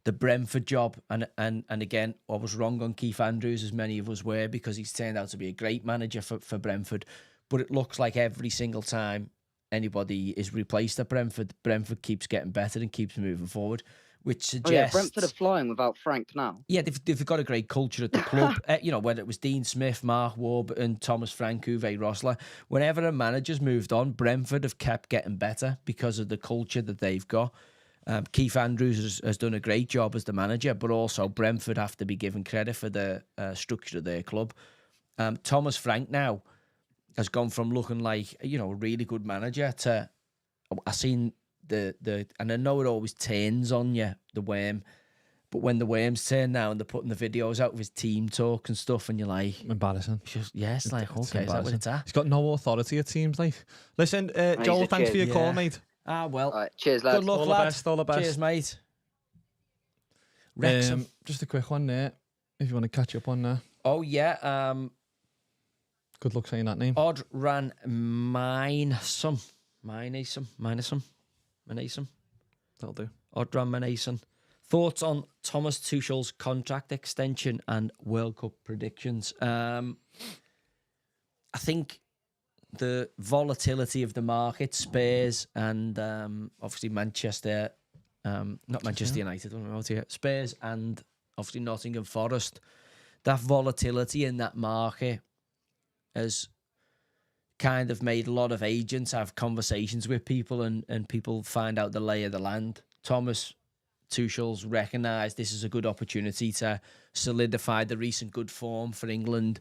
the Brentford job, and again, I was wrong on Keith Andrews, as many of us were, because he's turned out to be a great manager for Brentford. But it looks like every single time anybody is replaced at Brentford keeps getting better and keeps moving forward. Which suggests... Brentford are flying without Frank now. Yeah, they've got a great culture at the club. You know, whether it was Dean Smith, Mark Warburton, Thomas Frank, Uwe Rosler, whenever a manager's moved on, Brentford have kept getting better because of the culture that they've got. Keith Andrews has done a great job as the manager, but also Brentford have to be given credit for the structure of their club. Thomas Frank now has gone from looking like, you know, a really good manager to... I've seen... and I know it always turns on you, the worm, but when the worms turn now and they're putting the videos out of his team talk and stuff, and you're like, embarrassing. It's like, okay, is that what it's at? He's got no authority, it seems like. Listen, Joel, thanks for your call, mate. Well, right, cheers, lads. Good luck, lads. All the best. Cheers, mate. Just a quick one there, if you want to catch up on that. Oh yeah. Good luck saying that name. Odran Minasum. That'll do. Odran Manason. Thoughts on Thomas Tuchel's contract extension and World Cup predictions? I think the volatility of the market, Spurs and obviously Manchester, not Manchester United, what am I about here? Spurs and obviously Nottingham Forest, that volatility in that market has kind of made a lot of agents have conversations with people, and people find out the lay of the land. Thomas Tuchel's recognised this is a good opportunity to solidify the recent good form for England,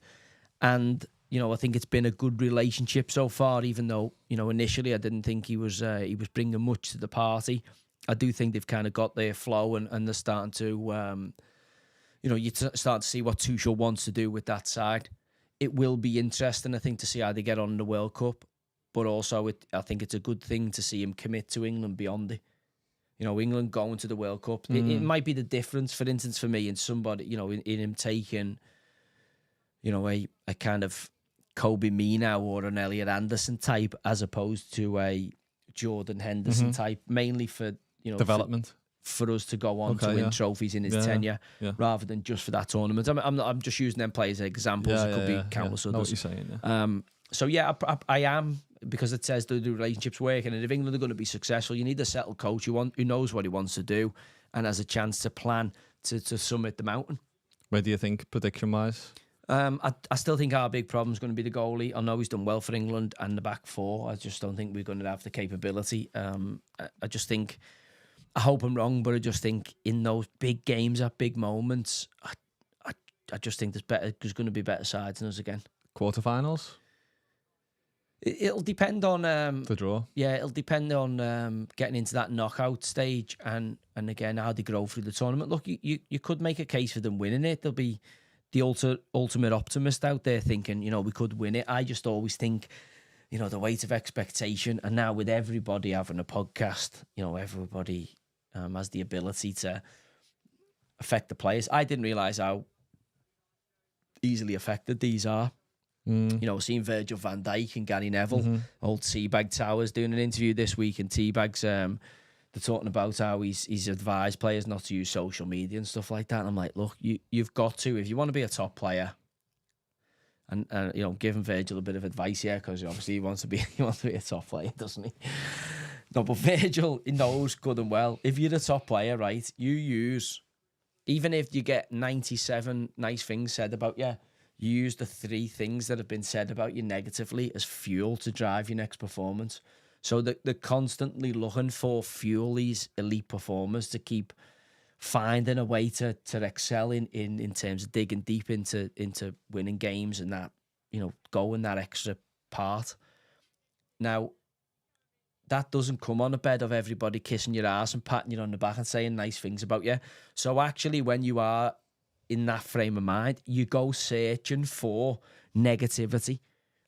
and I think it's been a good relationship so far, even though, initially I didn't think he was bringing much to the party. I do think they've kind of got their flow and they're starting to, you start to see what Tuchel wants to do with that side. It will be interesting, I think, to see how they get on in the World Cup. But also, I think it's a good thing to see him commit to England beyond it. England going to the World Cup. It might be the difference, for instance, for me, in somebody, in him taking, a kind of Kobe Mino or an Elliot Anderson type, as opposed to a Jordan Henderson type, mainly for, development. For us to go on to win trophies in his tenure, rather than just for that tournament. I'm just using them players as examples. It could be countless others. Know what you're saying, So I am, because it says the relationships working, and if England are going to be successful, you need a settled coach who knows what he wants to do and has a chance to plan to summit the mountain. Where do you think, prediction-wise? I still think our big problem is going to be the goalie. I know he's done well for England and the back four. I just don't think we're going to have the capability. I just think, I hope I'm wrong, but I just think in those big games at big moments, I just think there's going to be better sides than us again. Quarterfinals? It'll depend on the draw. Yeah, it'll depend on getting into that knockout stage and again how they grow through the tournament. Look, you could make a case for them winning it. There'll be the ultimate optimist out there thinking, we could win it. I just always think, the weight of expectation, and now with everybody having a podcast, everybody has the ability to affect the players. I didn't realise how easily affected these are. Seeing Virgil van Dijk and Gary Neville, old Teabag Towers, doing an interview this week, and Teabag's they're talking about how he's advised players not to use social media and stuff like that. And I'm like, look, you've got to, if you want to be a top player, and giving Virgil a bit of advice here, because obviously he wants to be a top player, doesn't he? No, but Virgil, he knows good and well, if you're a top player, right, you use, even if you get 97 nice things said about you, you use the 3 things that have been said about you negatively as fuel to drive your next performance. So they're constantly looking for fuel, these elite performers, to keep finding a way to excel in terms of digging deep into winning games and that, going that extra part. Now, that doesn't come on a bed of everybody kissing your ass and patting you on the back and saying nice things about you. So actually, when you are in that frame of mind, you go searching for negativity.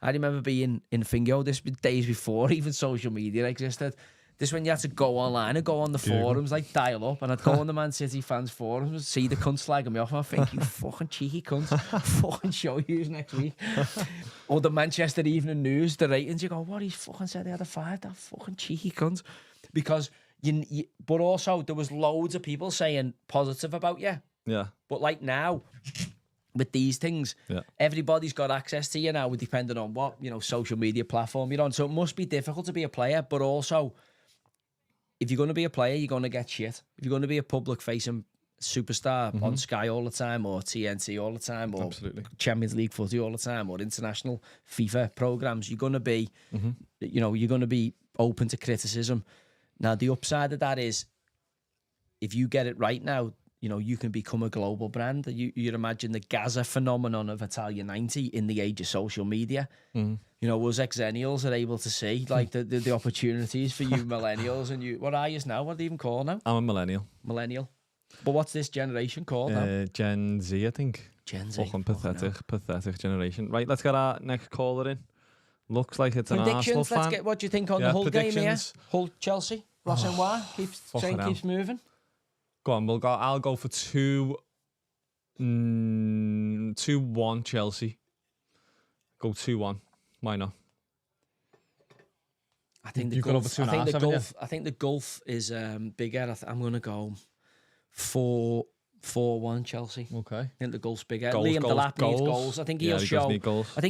I remember being in Fingo, this was days before even social media existed. This when you had to go online and go on the forums, like dial up, and I'd go on the Man City fans forums and see the cunts slagging me off, and I think, you fucking cheeky cunts, fucking show yous next week. Or the Manchester Evening News, the ratings, you go, what, he's fucking said they had a 5, that fucking cheeky cunt. Because but also there was loads of people saying positive about you. Yeah. But like now, with these things, everybody's got access to you now, depending on what, social media platform you're on. So it must be difficult to be a player, but also, if you're going to be a player, you're going to get shit. If you're going to be a public-facing superstar on Sky all the time, or TNT all the time, or Champions League footy all the time, or international FIFA programs, you're going to be, you're going to be open to criticism. Now, the upside of that is, if you get it right now, you can become a global brand. You'd imagine the Gaza phenomenon of Italia 90 in the age of social media. Us ex-ennials are able to see like the opportunities for you millennials. And you, what are you now? What do you even call now? I'm a millennial. Millennial. But what's this generation called now? Gen Z, I think. Gen Z. Fucking pathetic generation. Right, let's get our next caller in. Looks like it's an Arsenal fan. Let's get what do you think on the Hull game here? Hull Chelsea. Ross and Wah keeps moving. Go on, I'll go for 2-1 Chelsea. Go 2-1. Why not? I think the gulf is bigger. I'm going to go 4-1 Chelsea. Okay. I think the gulf's bigger. Liam Delap needs goals. I think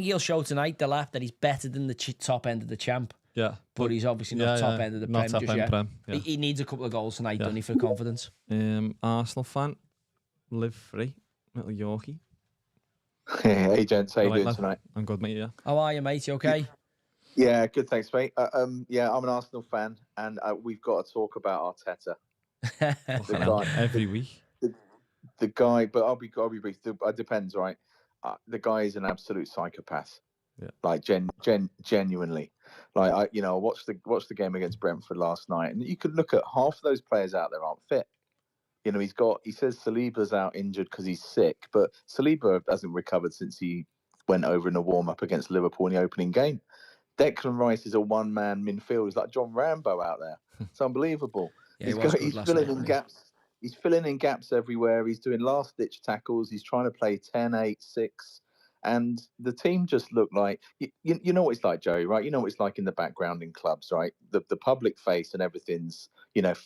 he'll show tonight, Delap, that he's better than the top end of the champ. Yeah, but he's obviously not top end of the Prem just yet. Yeah. He needs a couple of goals tonight, doesn't he, for confidence? Arsenal fan, live free, little Yorkie. Hey gents, how you doing tonight? I'm good, mate. Yeah. How are you, mate? You okay? Yeah, good, thanks, mate. Yeah, I'm an Arsenal fan, and we've got to talk about Arteta. Every week. The guy, but I'll be brief. It depends, right? The guy is an absolute psychopath. Like genuinely. Like I watched the game against Brentford last night, and you could look at half of those players out there aren't fit. He says Saliba's out injured because he's sick, but Saliba hasn't recovered since he went over in a warm up against Liverpool in the opening game. Declan Rice is a one-man midfield. He's like John Rambo out there. It's unbelievable. Yeah, he's filling in gaps. He's filling in gaps everywhere. He's doing last-ditch tackles. He's trying to play 10-8-6. And the team just looked like, you know what it's like, Joey, right? You know what it's like in the background in clubs, right? The public face and everything's,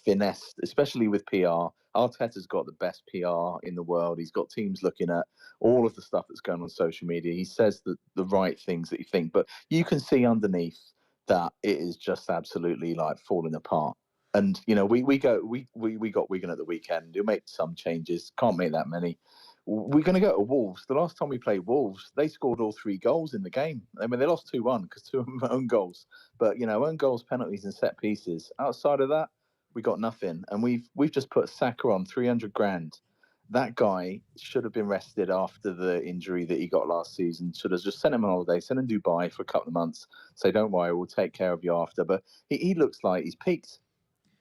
finessed, especially with PR. Arteta's got the best PR in the world. He's got teams looking at all of the stuff that's going on social media. He says the right things that you think, but you can see underneath that it is just absolutely like falling apart. And, we got Wigan at the weekend. We'll make some changes. Can't make that many. We're going to go to Wolves. The last time we played Wolves, they scored all 3 goals in the game. I mean, they lost 2-1 because 2 of them were own goals. But, own goals, penalties and set pieces. Outside of that, we got nothing. And we've just put Saka on 300 grand. That guy should have been rested after the injury that he got last season. Should have just sent him on holiday, sent him to Dubai for a couple of months. Say, don't worry, we'll take care of you after. But he looks like he's peaked.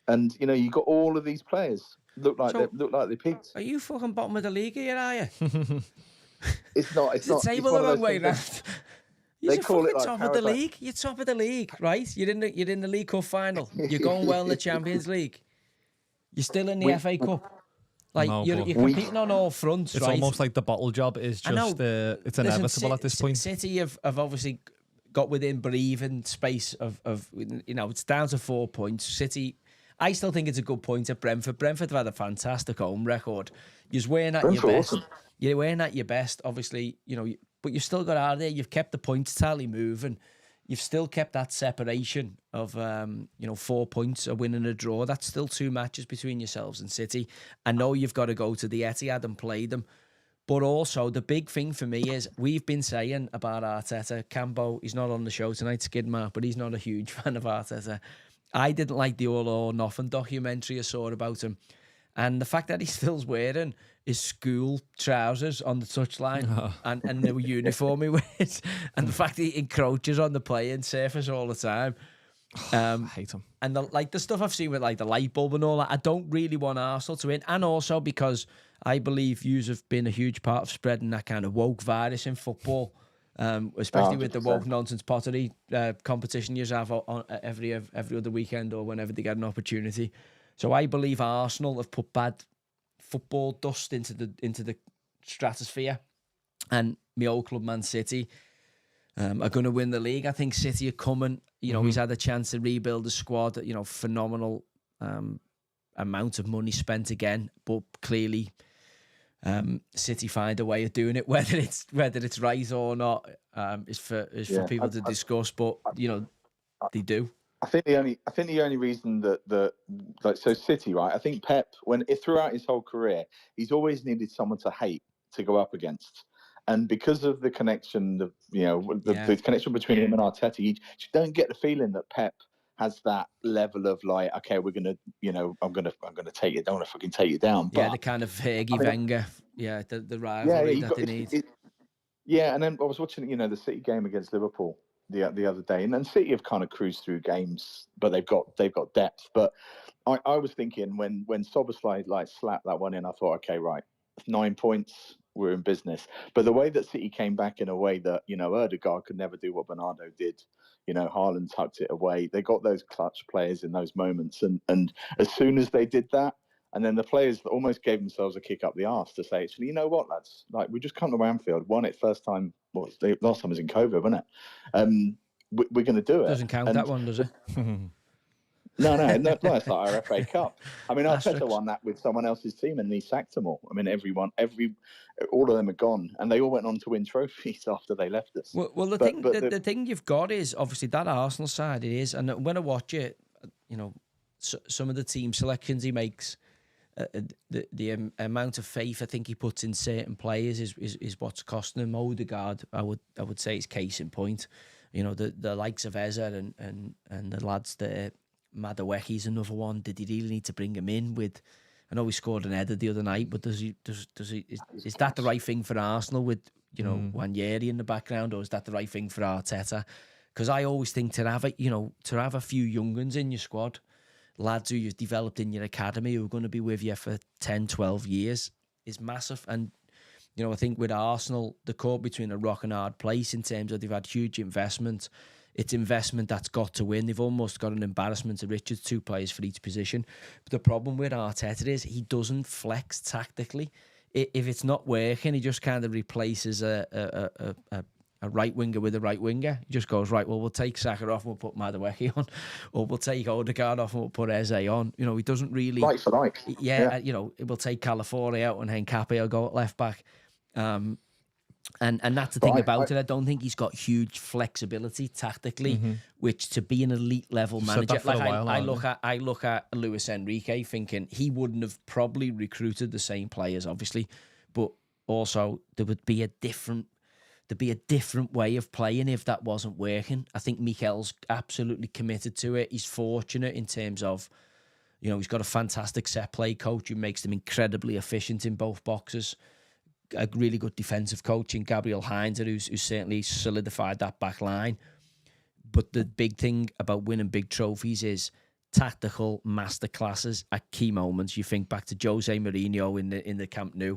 And, you got all of these players. Look like they peaked. Are you fucking bottom of the league here, are you? It's not. It's the table the wrong way round. You're call it like top of the league. You're top of the league, right? You're in the League Cup final. You're going well in the Champions League. You're still in the FA Cup. Like you're competing on all fronts. It's right? almost like the bottle job is just it's inevitable at this point. City have obviously got within breathing space of it's down to 4 points. City. I still think it's a good point at Brentford. Brentford have had a fantastic home record. You're wearing at your best. Awesome. You're wearing at your best, obviously, but you've still got out of there. You've kept the points tally moving. You've still kept that separation of, 4 points, a win and a draw. That's still 2 matches between yourselves and City. I know you've got to go to the Etihad and play them. But also, the big thing for me is we've been saying about Arteta. Cambo, he's not on the show tonight, Skidmark, but he's not a huge fan of Arteta. I didn't like the All or Nothing documentary I saw about him. And the fact that he's still wearing his school trousers on the touchline and the uniform he wears, and the fact that he encroaches on the playing surface all the time. I hate him. And the stuff I've seen with like the light bulb and all that, I don't really want Arsenal to win. And also because I believe yous have been a huge part of spreading that kind of woke virus in football. Especially 100%. With the woke nonsense pottery competition you have on every other weekend or whenever they get an opportunity. So I believe Arsenal have put bad football dust into the stratosphere, and my old club Man City are going to win the league. I think City are coming. He's had a chance to rebuild the squad. Phenomenal amount of money spent again, but clearly. City find a way of doing it, whether it's right or not, is for people to discuss. But they do. I think the only reason that City, right? I think Pep, throughout his whole career, he's always needed someone to hate to go up against, and because of the connection, the connection between him and Arteta, you don't get the feeling that Pep has that level of like, okay, we're gonna, I'm gonna take you down. I want to fucking take you down. But, the kind of Fergie Wenger, the rivalry that they need. And then I was watching, the City game against Liverpool the other day, and then City have kind of cruised through games, but they've got depth. But I was thinking when Szoboszlai like slapped that one in, I thought, okay, right, 9 points, we're in business. But the way that City came back in a way that Ødegaard could never do what Bernardo did. Haaland tucked it away. They got those clutch players in those moments. And as soon as they did that, and then the players almost gave themselves a kick up the arse to say, actually, you know what, lads? Like, we just come to Anfield, won it first time. Well, last time was in COVID, wasn't it? We're going to do it. Doesn't count that one, does it? No, it's like our FA Cup. I mean, Arteta won that with someone else's team and he sacked them all. I mean, all of them are gone, and they all went on to win trophies after they left us. Well, the thing you've got is obviously that Arsenal side. It is, and when I watch it, some of the team selections he makes, the amount of faith I think he puts in certain players is what's costing him. Ødegaard, I would say, is case in point. The likes of Eze and the lads there. Madueke's another one. Did he really need to bring him in with? I know he scored an header the other night, but is that the right thing for Arsenal with, Wanyeri in the background, or is that the right thing for Arteta? Because I always think to have a few young ones in your squad, lads who you've developed in your academy who are going to be with you for 10, 12 years is massive. And, I think with Arsenal, the caught between a rock and hard place in terms of they've had huge investment. It's investment that's got to win. They've almost got an embarrassment of riches, 2 players for each position. But the problem with Arteta is he doesn't flex tactically. If it's not working, he just kind of replaces a right winger with a right winger. He just goes, right, well, we'll take Saka off and we'll put Madueke on. Or we'll take Odegaard off and we'll put Eze on. He doesn't really... Like for like. Yeah. We'll take Calafiori out and Hencape will go at left back. And that's the thing about it. I don't think he's got huge flexibility tactically, which to be an elite level manager, like I look at Luis Enrique thinking he wouldn't have probably recruited the same players, obviously, but also there'd be a different way of playing if that wasn't working. I think Mikel's absolutely committed to it. He's fortunate in terms of, he's got a fantastic set play coach who makes them incredibly efficient in both boxes. A really good defensive coach in Gabriel Heinzer, who's certainly solidified that back line. But the big thing about winning big trophies is tactical masterclasses at key moments. You think back to Jose Mourinho in the Camp Nou,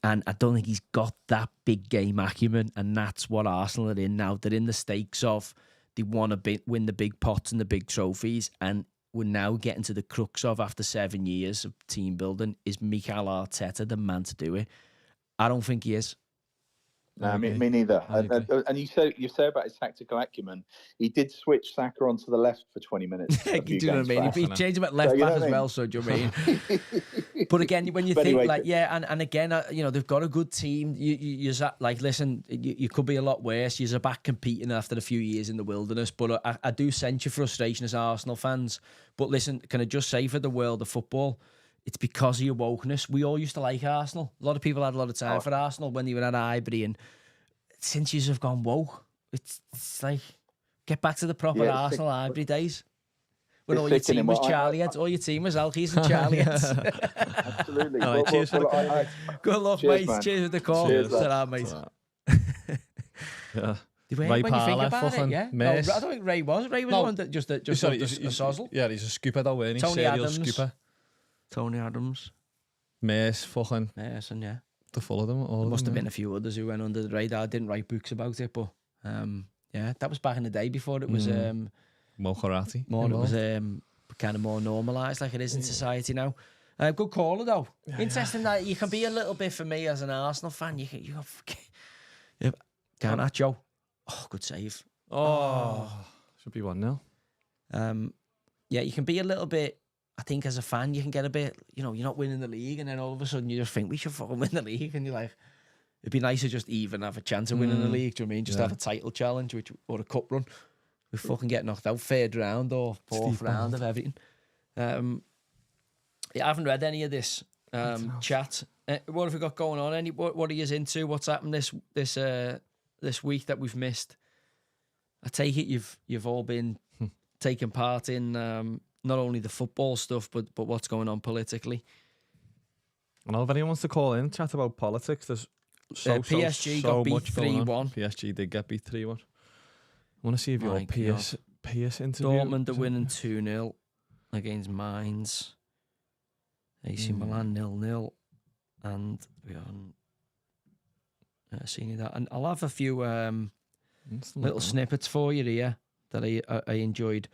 and I don't think he's got that big game acumen, and that's what Arsenal are in now. They're in the stakes of they want to win the big pots and the big trophies, and we're now getting to the crux of, after 7 years of team building, is Mikel Arteta the man to do it? I don't think he is. No, me neither. And you say about his tactical acumen, he did switch Saka onto the left for 20 minutes. Do you know what I mean? He changed him at left back as well, so do you know what I mean? But again, when you think and again, they've got a good team. You're like, listen, you could be a lot worse. You're back competing after a few years in the wilderness. But I do sense your frustration as Arsenal fans. But listen, can I just say, for the world of football, it's because of your wokeness. We all used to like Arsenal. A lot of people had a lot of time for Arsenal when they were at Highbury, and since you have gone woke, it's like, get back to the proper Arsenal Highbury days. When all your team was Charlie heads, all your team was Alkies and Charlie heads. Absolutely. Cheers for the call. Good luck, mate. Cheers with the call. Cheers, mate. Yeah. When you think about it, yeah. No, I don't think Ray was. Ray was one that just a sozzle. Yeah, he's a scooper though, isn't he? Tony Serial Adams. Scooper. Tony Adams. Mason, yeah. The full of them. All Must have been a few others who went under the radar. Didn't write books about it, but that was back in the day before it was Mo Karate. More involved. It was kind of more normalised like it is in society now. Good caller though. Interesting that you can be a little bit, for me as an Arsenal fan, you can't that, Joe? Oh, good save. Should be 1-0. You can be a little bit. I think as a fan, you can get a bit, you're not winning the league, and then all of a sudden you just think we should fucking win the league, and you're like, it'd be nice to just even have a chance of winning the league. Do you know what I mean? Just have a title challenge, or a cup run. We fucking get knocked out third round or fourth round of everything. I haven't read any of this chat. What have we got going on? What are you into? What's happened this week that we've missed? I take it you've all been taking part in. Not only the football stuff, but what's going on politically. I know if anyone wants to call in, chat about politics. There's PSG got beat 3-1. PSG did get beat 3-1. I want to see if your PS interview. Dortmund are winning 2-0 against Mainz. AC Milan 0-0, and we haven't seen that. And I'll have a few little snippets for you here that I enjoyed.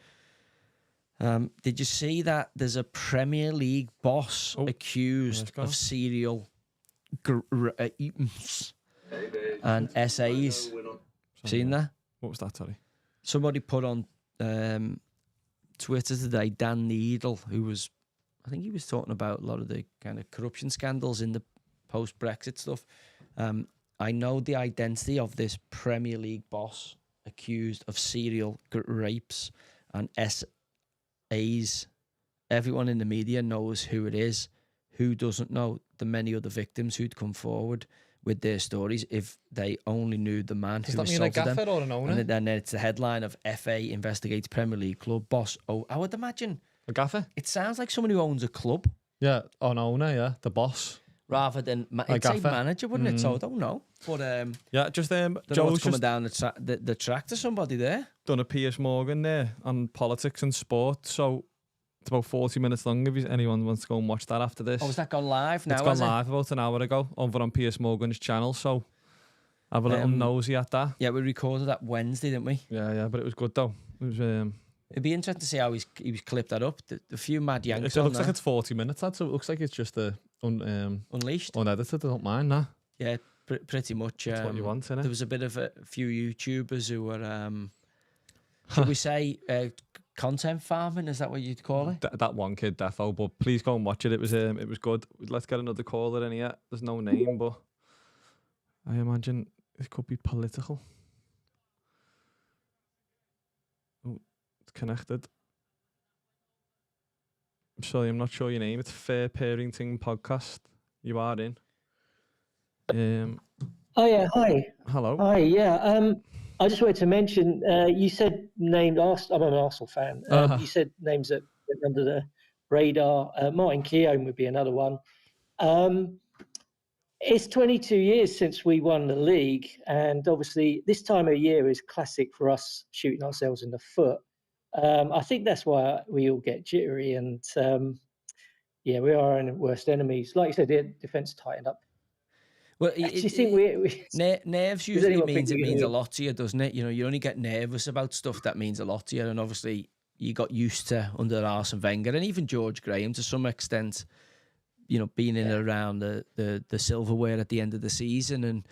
Did you see that there's a Premier League boss accused of serial and essays? Seen that? What was that, sorry? Somebody put on Twitter today, Dan Needle, I think he was talking about a lot of the kind of corruption scandals in the post-Brexit stuff. I know the identity of this Premier League boss accused of serial rapes and essays. Everyone in the media knows who it is. Who doesn't know the many other victims who'd come forward with their stories if they only knew the man who assaulted them? Does that mean a gaffer or an owner? And then it's the headline of FA investigates Premier League club boss. Oh, I would imagine a gaffer. It sounds like someone who owns a club. Yeah, on owner, yeah, the boss. rather than it'd say manager, wouldn't it? So I don't know. But yeah, just Joe's coming down the track to somebody there. Done a Piers Morgan there on politics and sport, so it's about 40 minutes long if anyone wants to go and watch that after this. Oh, has that gone live now? It's gone live about an hour ago over on Piers Morgan's channel, so have a little nosy at that. Yeah, we recorded that Wednesday, didn't we? Yeah, but it was good though. It was. It'd be interesting to see how he was clipped that up. The few mad yanks. It looks like it's 40 minutes, so it looks like it's just unleashed, unedited. I don't mind that. Yeah, pretty much. That's what you want, innit? There was a bit of a few YouTubers who were, should we say, content farming? Is that what you'd call it? That one kid, defo. But please go and watch it. It was good. Let's get another caller in here. There's no name, but I imagine it could be political. Oh, it's connected. I'm sorry, I'm not sure your name. It's Fair Parenting Podcast. You are in. Oh yeah, hi. Hello. Hi, yeah. I just wanted to mention, you said named I'm an Arsenal fan. You said names that went under the radar. Martin Keown would be another one. It's 22 years since we won the league, and obviously this time of year is classic for us shooting ourselves in the foot. I think that's why we all get jittery, and yeah, we are our worst enemies. Like you said, the defence tightened up. Well, do you think we nerves usually means a lot to you, doesn't it? You know, you only get nervous about stuff that means a lot to you, and obviously you got used to under Arsene Wenger and even George Graham to some extent. You know, being in and around the silverware at the end of the season, and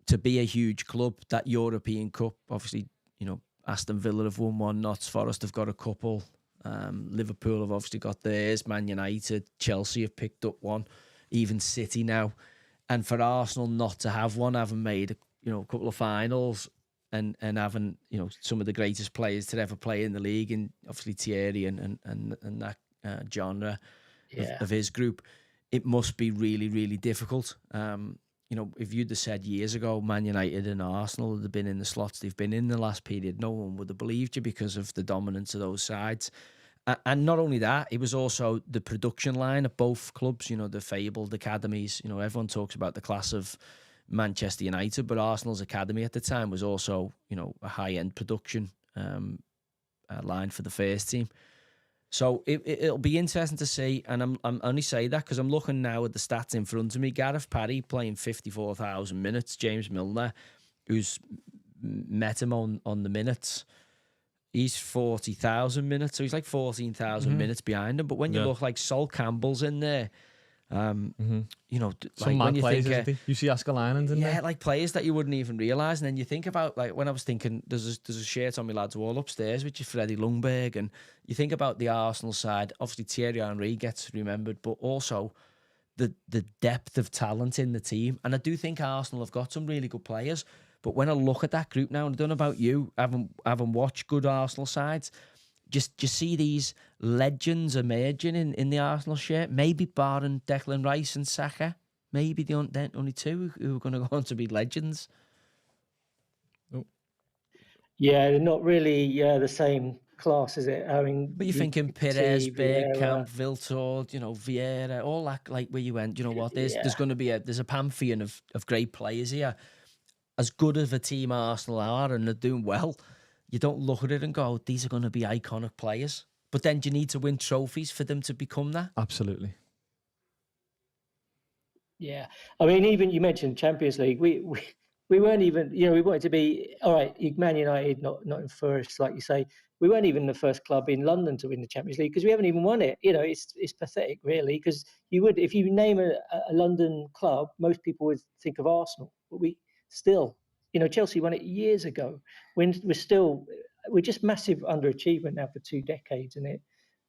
to be a huge club, that European Cup, obviously, you know, Aston Villa have won one, Notts Forest have got a couple, Liverpool have obviously got theirs, Man United, Chelsea have picked up one, even City now. And for Arsenal not to have one, having made a couple of finals and having some of the greatest players to ever play in the league, and obviously Thierry and that genre of his group, it must be really, really difficult. If you'd have said years ago Man United and Arsenal would have been in the slots they've been in the last period, no one would have believed you because of the dominance of those sides. And not only that, it was also the production line at both clubs, the fabled academies. Everyone talks about the class of Manchester United, but Arsenal's academy at the time was also, a high-end production line for the first team. So it'll be interesting to see, and I'm only saying that because I'm looking now at the stats in front of me. Gareth Parry playing 54,000 minutes. James Milner, who's met him on the minutes, he's 40,000 minutes, so he's like 14,000 minutes behind him. But when you look like Sol Campbell's in there, some like mad when you players, think, you see Ascalainen's in there, yeah, like players that you wouldn't even realise. And then you think about, like, when I was thinking, there's a shirt on my lads' wall upstairs, which is Freddie Ljungberg, and you think about the Arsenal side. Obviously, Thierry Henry gets remembered, but also the depth of talent in the team. And I do think Arsenal have got some really good players. But when I look at that group now, and I don't know about you, having watched good Arsenal sides, just see these legends emerging in the Arsenal shirt. Maybe barring Declan Rice and Saka, maybe the only two who are going to go on to be legends. Oh. Yeah, they're not really the same class, is it? I mean, but you're thinking Perez, Bergkamp, Viltord, Vieira, all that, like where you went. You know what? There's going to be there's a pantheon of great players here. As good as a team Arsenal are, and they're doing well, you don't look at it and go, these are going to be iconic players. But then you need to win trophies for them to become that. Absolutely. Yeah. I mean, even you mentioned Champions League. We weren't even, we wanted to be, all right, Man United, not in first, like you say. We weren't even the first club in London to win the Champions League because we haven't even won it. It's pathetic, really, because if you name a London club, most people would think of Arsenal. But we still, Chelsea won it years ago. When we're just massive underachievement now for 2 decades, and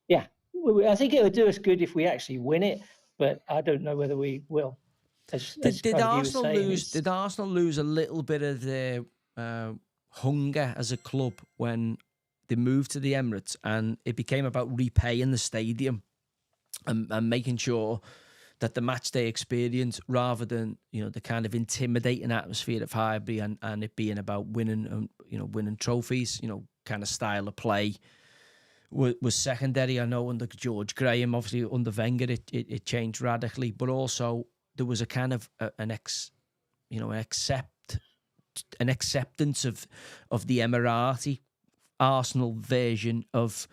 I think it would do us good if we actually win it, but I don't know whether we will. Did Arsenal lose a little bit of their hunger as a club when they moved to the Emirates, and it became about repaying the stadium and making sure that the match day experience, rather than the kind of intimidating atmosphere of Highbury and it being about winning trophies, kind of style of play, was secondary. I know under George Graham, obviously under Wenger, it changed radically, but also there was a kind of an acceptance of the Emirati Arsenal version of,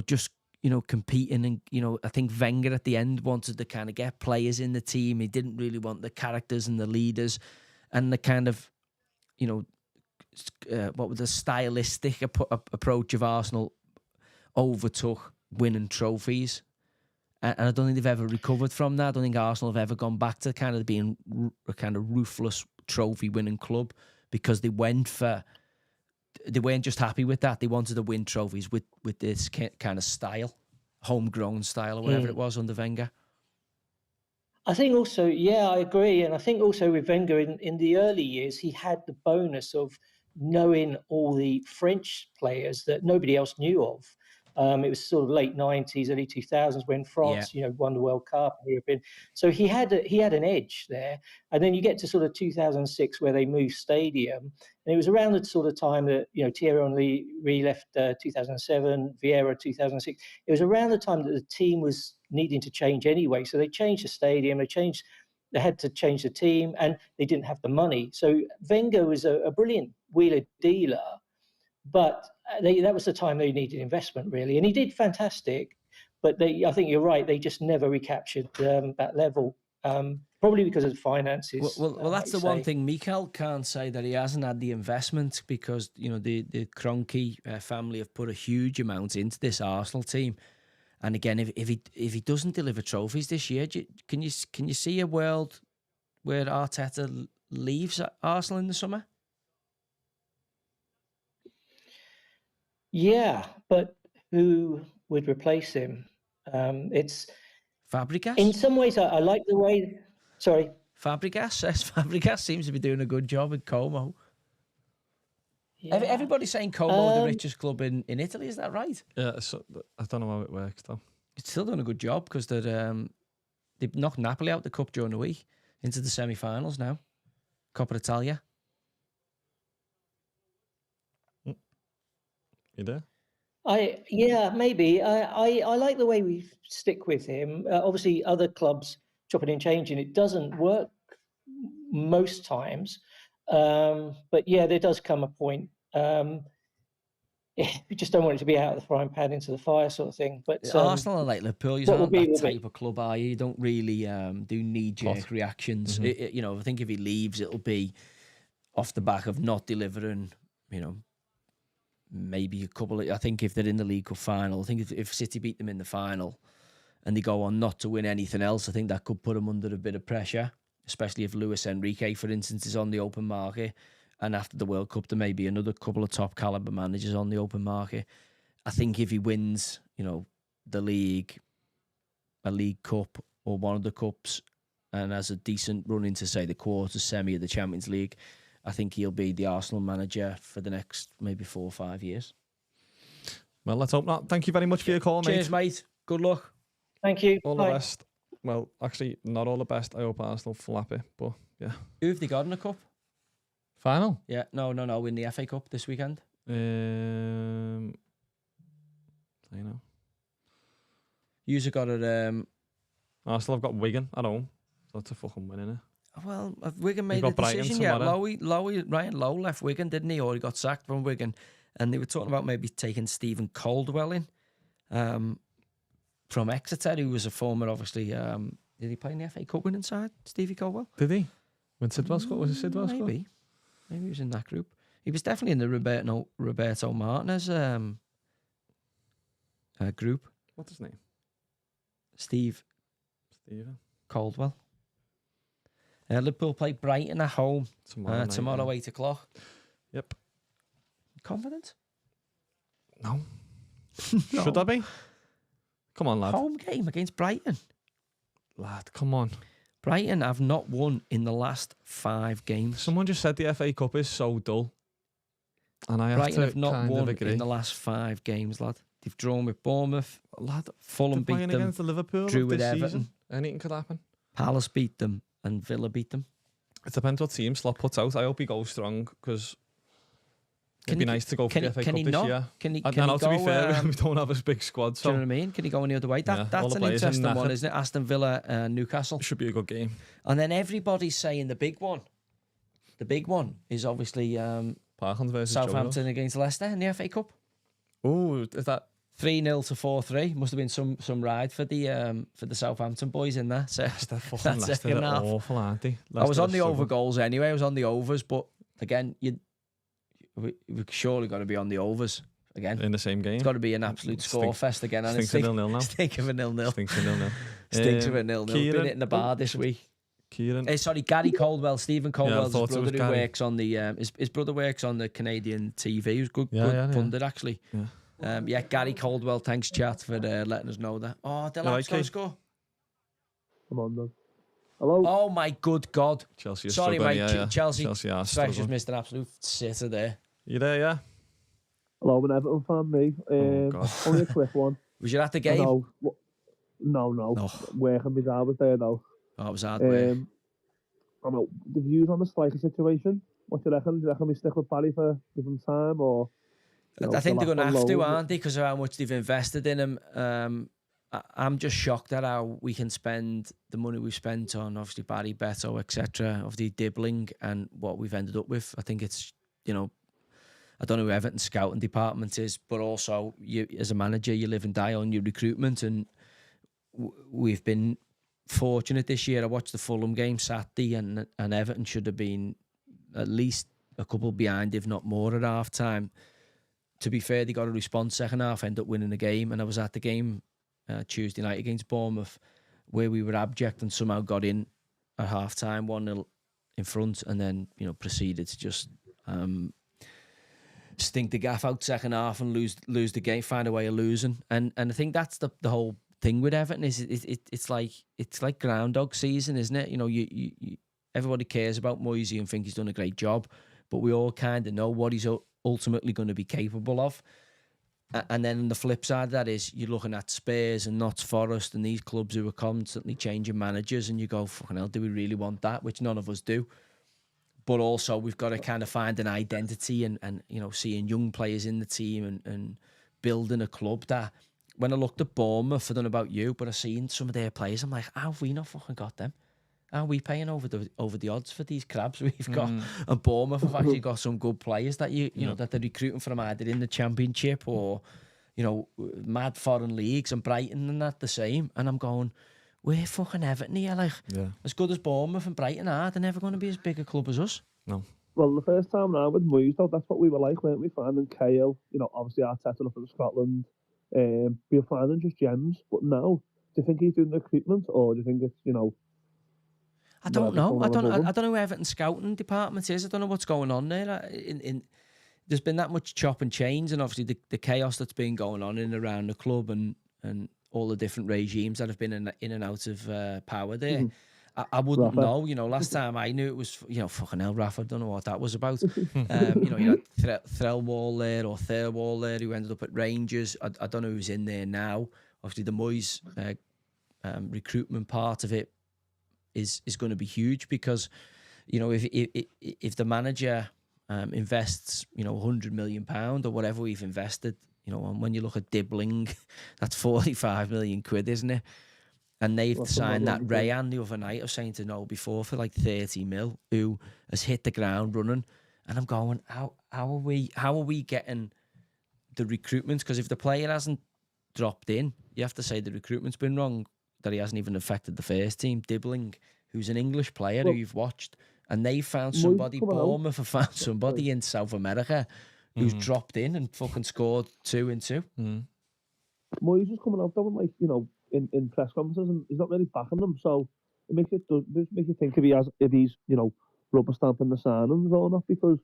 just competing, and I think Wenger at the end wanted to kind of get players in the team. He didn't really want the characters and the leaders, and the kind of what was the stylistic approach of Arsenal overtook winning trophies. And I don't think they've ever recovered from that. I don't think Arsenal have ever gone back to kind of being a kind of ruthless trophy winning club, because they weren't just happy with that. They wanted to win trophies with this kind of style, homegrown style or whatever it was under Wenger. I think also, I agree. And I think also with Wenger in the early years, he had the bonus of knowing all the French players that nobody else knew of. It was sort of late 90s, early 2000s when France, won the World Cup. So he had an edge there. And then you get to sort of 2006 where they moved stadium. And it was around the sort of time that, Thierry Henry left 2007, Vieira 2006. It was around the time that the team was needing to change anyway. So they changed the stadium, they had to change the team, and they didn't have the money. So Wenger was a brilliant wheeler dealer, but that was the time they needed investment, really. And he did fantastic, but I think you're right, they just never recaptured that level, probably because of the finances. Well, that's the one thing Mikel can't say, that he hasn't had the investment, because, the Kroenke family have put a huge amount into this Arsenal team. And again, if he doesn't deliver trophies this year, can you see a world where Arteta leaves Arsenal in the summer? Yeah, but who would replace him? It's Fabregas. In some ways, I like the way. Sorry, Fabregas seems to be doing a good job at Como. Yeah. Everybody's saying Como is the richest club in Italy. Is that right? Yeah, so, I don't know how it works though. It's still doing a good job, because they knocked Napoli out the cup during the week into the semi-finals now. Coppa Italia. You there? Maybe. I like the way we stick with him. Obviously, other clubs chopping and changing, it doesn't work most times. But yeah, there does come a point. We just don't want it to be out of the frying pan into the fire sort of thing. But Arsenal are like Liverpool. You aren't that type of club, are you? You don't really do knee-jerk reactions. I think if he leaves, it'll be off the back of not delivering, maybe a couple of... I think if they're in the League Cup final, I think if City beat them in the final and they go on not to win anything else, I think that could put them under a bit of pressure, especially if Luis Enrique, for instance, is on the open market. And after the World Cup, there may be another couple of top caliber managers on the open market. I think if he wins, the league, a League Cup or one of the cups, and has a decent run into, say, the quarter, semi of the Champions League, I think he'll be the Arsenal manager for the next maybe 4 or 5 years. Well, let's hope not. Thank you very much for your call, mate. Cheers, mate. Good luck. Thank you. All the best. Well, actually, not all the best. I hope Arsenal flap it, but yeah. Who have they got in the cup? Final? Yeah, no, in the FA Cup this weekend. I know. You've got it. Arsenal have got Wigan at home. So that's a fucking win, innit? Well, have Wigan made a decision yet? Ryan Lowe left Wigan, didn't he? Or he got sacked from Wigan. And they were talking about maybe taking Stephen Caldwell in from Exeter, who was a former, obviously... did he play in the FA Cup winning side, Stevie Caldwell? Did he? When Sidwell scored? Was it Sidwell scored? Maybe he was in that group. He was definitely in the Roberto Martinez group. What's his name? Stephen Caldwell. Liverpool play Brighton at home tomorrow 8 o'clock. Yep. Confident? No. Should I be? Come on, lad. Home game against Brighton. Lad, come on. Brighton have not won in the last 5 games. Someone just said the FA Cup is so dull. And I Brighton have have not kind won of agree. in the last 5 games, lad. They've drawn with Bournemouth. Lad, Fulham beat them. Against the Liverpool drew with Everton. Season. Anything could happen. Palace beat them and Villa beat them. It depends what team Slot puts out. I hope he goes strong because It'd be nice to go for the FA Cup this year. Can he to go, be fair, we don't have a big squad. So. Do you know what I mean? Can he go any other way? That's an interesting one, isn't it? Aston Villa, Newcastle. Should be a good game. And then everybody's saying the big one. The big one is obviously Parkland versus Southampton against Leicester in the FA Cup. Oh, is that 3-0 to 4-3? Must have been some ride for the Southampton boys in there. So Leicester are awful, aren't they? I was on the over goals anyway. I was on the overs, but again, we surely got to be on the overs again in the same game. It's got to be an absolute score fest again. And stinks of 0-0 now. Stink of a 0-0. Stinks of 0-0. Stinks of a 0-0. Been hitting the bar this week. Sorry, Gary Caldwell, Stephen Caldwell's brother who works on the his brother works on the Canadian TV. He was good pundit actually. Yeah. Gary Caldwell, thanks chat for letting us know that. Oh, Delap's got to score. Come on then. Hello. Oh my good God. Chelsea. Sorry, mate. Chelsea are just missed an absolute sitter there. You there? Yeah. Hello, I'm an Everton fan, me. Only a quick one. Was you at the game? No. Working my dad was there though. Oh, it was hard work. The views on the striker situation. What do you reckon? Do you reckon we stick with Barry for different time, or? I think they're going to have to, aren't they? Because of how much they've invested in him. I'm just shocked at how we can spend the money we've spent on, obviously Barry, Beto, etc. of the dibbling and what we've ended up with. I think it's, I don't know who Everton's scouting department is, but also you as a manager, you live and die on your recruitment, and we've been fortunate this year. I watched the Fulham game Saturday, and Everton should have been at least a couple behind, if not more, at half time. To be fair, they got a response second half, ended up winning the game, and I was at the game Tuesday night against Bournemouth, where we were abject and somehow got in at half time, 1-0 in front, and then proceeded to just stink the gaff out second half and lose the game, find a way of losing, and I think that's the whole thing with Everton is it's like groundhog season, isn't it? You everybody cares about Moisey and think he's done a great job, but we all kind of know what he's ultimately going to be capable of. And then the flip side of that is you're looking at Spurs and Notts Forest and these clubs who are constantly changing managers, and you go, fucking hell, do we really want that? Which none of us do. But also we've got to kind of find an identity and seeing young players in the team and building a club that, when I looked at Bournemouth, I don't know about you, but I've seen some of their players, I'm like, how have we not fucking got them? How are we paying over the odds for these crabs we've got? And Bournemouth have actually got some good players that that they're recruiting from either in the Championship or, mad foreign leagues, and Brighton and that the same. And I'm going, we're fucking Everton here. Like, as good as Bournemouth and Brighton are, they're never going to be as big a club as us. No. Well, the first time now with Moyes, though, that's what we were like, weren't we? Finding Kale, obviously Arteta up in Scotland. We were finding just gems. But now, do you think he's doing the recruitment, or do you think it's, I don't know. I don't know who Everton's scouting department is. I don't know what's going on there. There's been that much chop and change, and obviously the chaos that's been going on in and around the club, and all the different regimes that have been in and out of power there. Mm-hmm. I wouldn't know. Last time I knew it was, fucking hell, Rafa. I don't know what that was about. You had Threlwall there or Thirlwall there who ended up at Rangers. I don't know who's in there now. Obviously the Moyes recruitment part of it is going to be huge, because if the manager invests £100 million or whatever we've invested, and when you look at dibbling, that's 45 million quid, isn't it? And they've signed that Rayan the other night, I was saying to Noel before, for like 30 mil, who has hit the ground running. And I'm going, how are we getting the recruitment? Because if the player hasn't dropped in, you have to say the recruitment's been wrong, that he hasn't even affected the first team. Dibbling, who's an English player who you've watched, and they found somebody, Bournemouth have found somebody in South America who's dropped in and fucking scored 2 and 2. Moyes is coming out though, like, in press conferences, and he's not really backing them, so it makes you think if he's rubber stamping the signings or not, because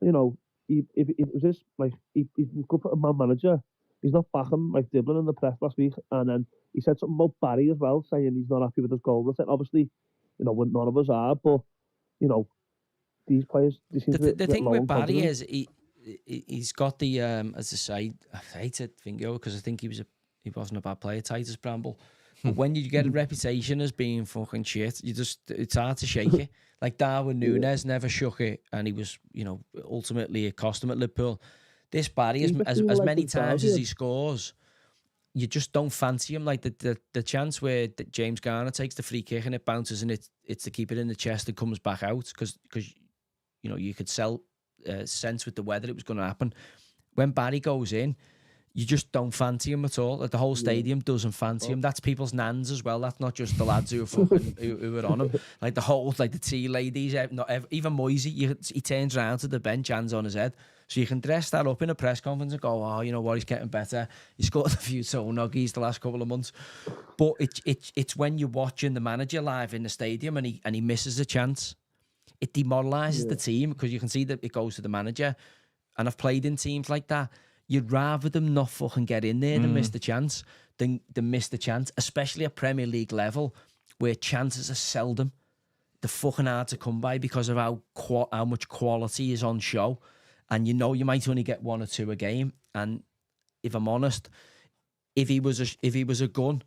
if it was this, like, he's good for a man manager. He's not backing like Dibbling in the press last week, and then he said something about Barry as well, saying he's not happy with his goal. Obviously, none of us are, but these players. The thing with Barry is he's got the as I say, I hate it, Fingo, because I think he wasn't a bad player, Titus Bramble, But when you get a reputation as being fucking shit, it's hard to shake it. Like Darwin Núñez never shook it, and he was, ultimately it cost him at Liverpool. This Barry, as many times as he scores, you just don't fancy him. Like the chance where James Garner takes the free kick and it bounces and it's to keep it in the chest and comes back out because you could sense with the weather it was going to happen. When Barry goes in, you just don't fancy him at all. Like the whole stadium doesn't fancy him. That's people's nans as well. That's not just the lads who are fucking who are on him. Like the tea ladies, even Moisey, he turns around to the bench, hands on his head. So you can dress that up in a press conference and go, oh, you know what, he's getting better. He scored a few toe nuggies the last couple of months. But it's when you're watching the manager live in the stadium and he misses a chance. It demoralises the team because you can see that it goes to the manager. And I've played in teams like that. You'd rather them not fucking get in there than miss the chance than miss the chance, especially at Premier League level where chances are seldom. They're fucking hard to come by because of how much quality is on show. And you might only get one or two a game. And if I'm honest, if he was a gun,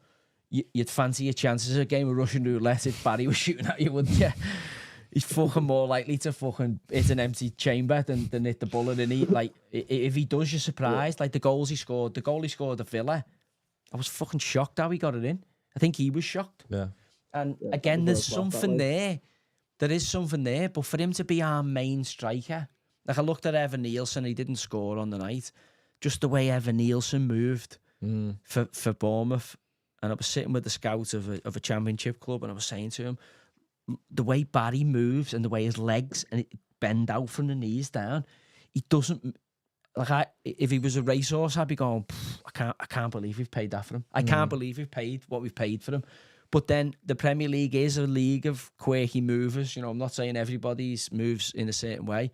you'd fancy your chances. A game of Russian roulette if Barry was shooting at you, wouldn't you? He's fucking more likely to fucking hit an empty chamber than hit the bullet. And if he does, you're surprised. Like the goal he scored at Villa, I was fucking shocked how he got it in. I think he was shocked. Yeah. And again, there's something there. There is something there. But for him to be our main striker, like I looked at Evan Nielsen, he didn't score on the night. Just the way Evan Nielsen moved for Bournemouth. And I was sitting with the scouts of a championship club and I was saying to him, the way Barry moves and the way his legs and it bend out from the knees down, he doesn't if he was a racehorse, I'd be going, I can't believe we've paid that for him. I can't believe we've paid what we've paid for him. But then the Premier League is a league of quirky movers. I'm not saying everybody's moves in a certain way,